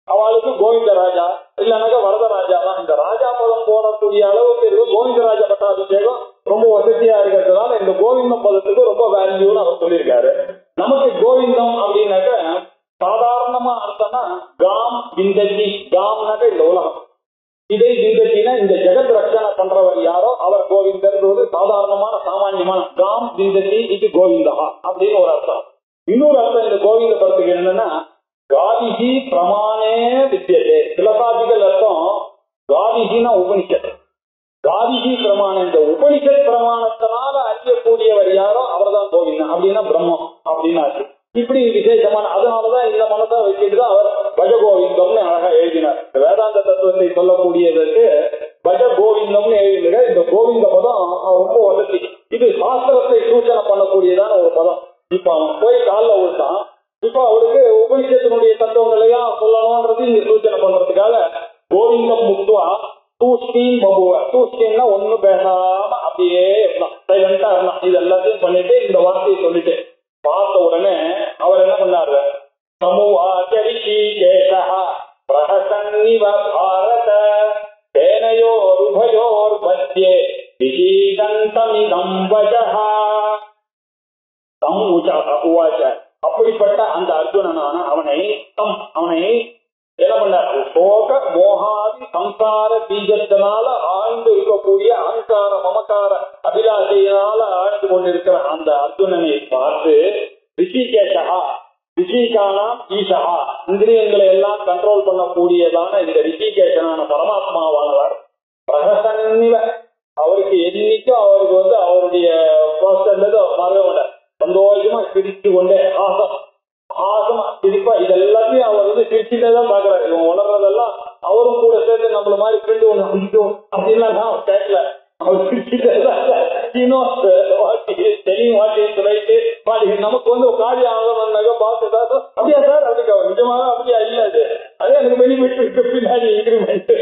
அவளுக்கு கோவிந்த ராஜா இல்லைன்னாக்கா வரதராஜா தான். இந்த ராஜா பதம் போடக்கூடிய அளவுக்கு இருக்கு. கோவிந்தராஜ பட்டாபிஷேகம் ரொம்ப வசதியா இருக்கிறதுனால இந்த கோவிந்தம் பதத்துக்கு ரொம்ப வேல்யூன்னு அவர் சொல்லியிருக்காரு. நமக்கு கோவிந்தம் அப்படின்னாக்க சாதாரணமா அர்த்தம்னா காம் விந்ததி. காம்னாக்க இந்த உலகம், இதை விந்தத்தினா இந்த ஜெகத் ரட்சணை பண்றவர் யாரோ அவர் கோவிந்தர். சாதாரணமான சாமான்யமான காம் விந்ததி இது கோவிந்தா அப்படின்னு ஒரு அர்த்தம். இன்னொரு அர்த்தம் இந்த கோவிந்த படத்துக்கு என்னன்னா காதிஹி பிரமாணே வித்தியதே. பிலசாபிக்கல் அர்த்தம் காதிஹினா உபனிஷத். காதிஹி பிரமாணம் இந்த உபனிஷத் பிரமாணத்தினால அறியக்கூடியவர் யாரோ அவர் தான் கோவிந்தன் அப்படின்னா பிரம்மம் அப்படின்னா இப்படி விசேஷமான. அதனாலதான் இந்த மனசை வச்சுட்டுதான் அவர் பஜகோவிந்தம்னு அழகா எழுதினார். வேதாந்த தத்துவத்தை சொல்லக்கூடியதற்கு பஜகோவிந்தம்னு எழுதினார். இந்த கோவிந்த பதம் ரொம்ப வசதி. இது சாஸ்திரத்தை சூச்சனை பண்ணக்கூடியதான ஒரு பதம். இப்ப அவன் போய் காலில் விட்டான். இப்ப அவருக்கு உபனிஷத்தினுடைய தத்துவங்களையும் சொல்லணும்ன்றது இங்க சூச்சனை பண்றதுக்காக கோவிந்தம் முக்துவா தூஷ்டீன் பபுவ. தூஷ்டீன்னா ஒண்ணு பேசாம அப்படியே இருந்தான், சைலண்டா இருந்தான். இது எல்லாத்தையும் பண்ணிட்டு இந்த வார்த்தையை சொல்லிட்டு பார்த்த உடனே அவர் என்ன பண்ணாரு, சமுவாச்சரிஷிகேஷா பிரஹசன்னிவ பாரத சேனையோருபயோர் மத்யே விசீதந்தமிதம் வஜஹ தம் உவாச்ச. அப்படிப்பட்ட அந்த அர்ஜுனனான அவனை என்ன பண்ணார், சோக மோகாதி சம்சார பீஜத்தினால ஆழ்ந்து இருக்கக்கூடிய அகங்கார மமக்கார அபிலாஷையினால ஆழ்ந்து கொண்டிருக்கிற அந்த அர்ஜுனனை பார்த்து ரிஷிகேஷா, ரிஷிகானாம் ஈஷா, இந்திரியங்களை எல்லாம் கண்ட்ரோல் பண்ணக்கூடியதான இந்த ரிஷிகேஷனான பரமாத்மாவானவர் பிரகசன்னிவ, அவருக்கு என்னைக்கும் அவருக்கு அவருடைய மறக்க சந்தோஷமா சிரிச்சு கொண்டே ஆசமா சிரிப்பா இதெல்லாத்தையும் அவர் சிரிச்சுட்டே தான் பாக்குறாரு. இவன் வளர்றதெல்லாம் அவரும் கூட சேர்த்து நம்மள மாதிரி ஃப்ரெண்டு ஒண்ணு அடிக்கும் அப்படின்லாம் தான் அவர் கேட்கல. அவர் சிரிச்சுட்டே தெரியும். நமக்கு ஒரு காரியம் ஆகணும்னாக்க பார்த்து அப்படியா சார் அப்படிங்க நிஜமாக அப்படியா இல்ல அதே எனக்கு பெனிஃபிட் பின்னாடி இன்கிரிமெண்ட்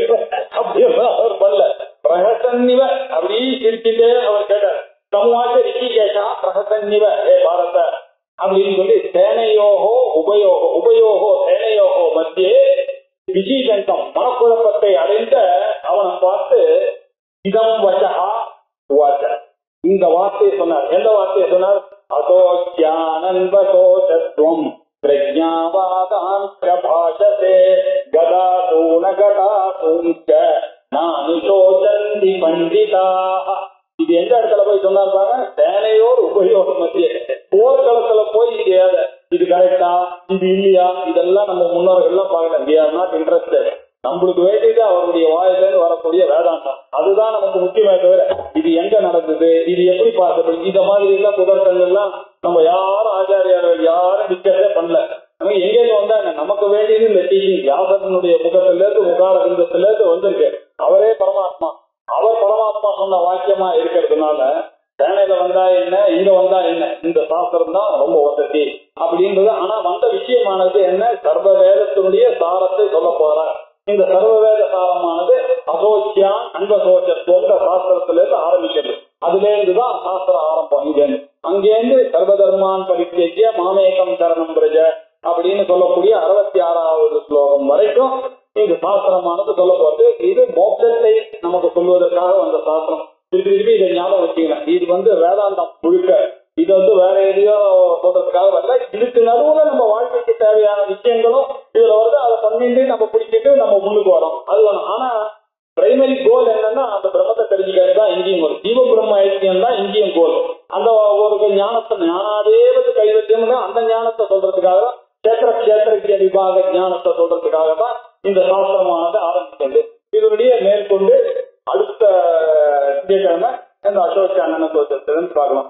அப்படியெல்லாம் அவர் பண்ணல. பிரகசன்னிவ அப்படி சிரிச்சுட்டே அவர் கேட்டார். சமுவாச்ச ரிஷிகேஷா பிரகசன்னிவ ஹே பாரத அப்படின்னு சொல்லி சேனையோகோ உபயோகோ சேனையோகோ மத்தியே விஜீகண்டம் மனக்குழப்பத்தை அடைந்த அவனை பார்த்து இதம் வச்சகா உவாச்ச இந்த வார்த்தையை சொன்னார். எந்த வார்த்தையை சொன்னார்? அதோக்யானன்பதோஷத்வம் பிரஜாவாதான் பிரபாஷதே கதாசூன கதாசூஞ்ச நானுஷோசந்தி பண்டிதாக. இது எந்த இடத்துல போய் சொன்னார் பாருங்க, சேனையோர் உபயோகம் மத்திய போர்க்களத்துல போய் இது கரெக்டா இது இல்லையா இதெல்லாம் நம்ம முன்னோர்கள்லாம் பார்க்கல. we are not interested. நம்மளுக்கு வேண்டியது அவருடைய வாயிலிருந்து வரக்கூடிய வேதாந்தம், அதுதான் நமக்கு முக்கியமே தவிர இது எங்க நடந்தது இது எப்படி பார்த்தது இந்த மாதிரி எல்லாம் குதர்க்கங்கள் எல்லாம் நம்ம யாரும் ஆச்சாரியார்கள் யாரும் டிஸ்கஸே பண்ணல. நம்ம எங்கேயிருந்து வந்தா என்ன, நமக்கு வேண்டியது இந்த டீச்சிங் வியாசனுடைய முகத்துல இருந்து முகார விந்தத்துல இருந்து வந்திருக்கு. அவரே பரமாத்மா, அவர் பரமாத்மா சொன்ன வாக்கியமா இருக்கிறதுனால சேனையில வந்தா என்ன இங்க வந்தா என்ன இந்த சாஸ்திரம் தான் ரொம்ப வசதி அப்படின்றது. ஆனா வந்த விஷயமானது என்ன, சர்வ வேதத்தினுடைய சாரத்தை சொல்ல போறார். இந்த சர்வவேத சாரமானது அசோச்சியா அன்பசோச்சத்துவ சாஸ்திரத்துல இருந்து ஆரம்பிக்கிறது. அதுல இருந்துதான் சாஸ்திரம் ஆரம்பம். இங்க அங்கேருந்து சர்வதர்மான் பரித்திய மாமேகம் சரணம் பிரஜ அப்படின்னு சொல்லக்கூடிய 66வது ஸ்லோகம் வரைக்கும் இந்த சாஸ்திரமானது சொல்ல போது. இது மோட்சத்தை நமக்கு சொல்வதற்காக வந்த சாஸ்திரம். திருப்பி இதை ஞாபகம் வச்சுக்கலாம். இது வேதாந்தம் முழுக்க, இது வேற எதையோ சொல்றதுக்காக வரல. இதுக்கு நடுவுல நம்ம வாழ்க்கைக்கு தேவையான விஷயங்களும் இதுல வருது. அதை பண்ணிட்டு நம்ம பிடிச்சிட்டு நம்ம முன்னுக்கு வரோம், அது வேணும். ஆனா பிரைமரி கோல் என்னன்னா அந்த பிரம்மத்தை தெரிஞ்சுக்கிறது தான் இங்கேயும் வரும். ஜீவ பிரம்ம ஐக்கியம் தான் இங்கேயும் கோல். அந்த ஒரு ஞானத்தை ஞானாதேவது கைவத்தியம் அந்த ஞானத்தை சொல்றதுக்காக கஷேத்திர விபாக ஞானத்தை சொல்றதுக்காக தான் இந்த சாஸ்திரமானது ஆரம்பிக்கிறது. இதனுடைய மேற்கொண்டு அடுத்த திங்கட்கிழமை இந்த அசோசிய அண்ணன் பார்க்கலாம்.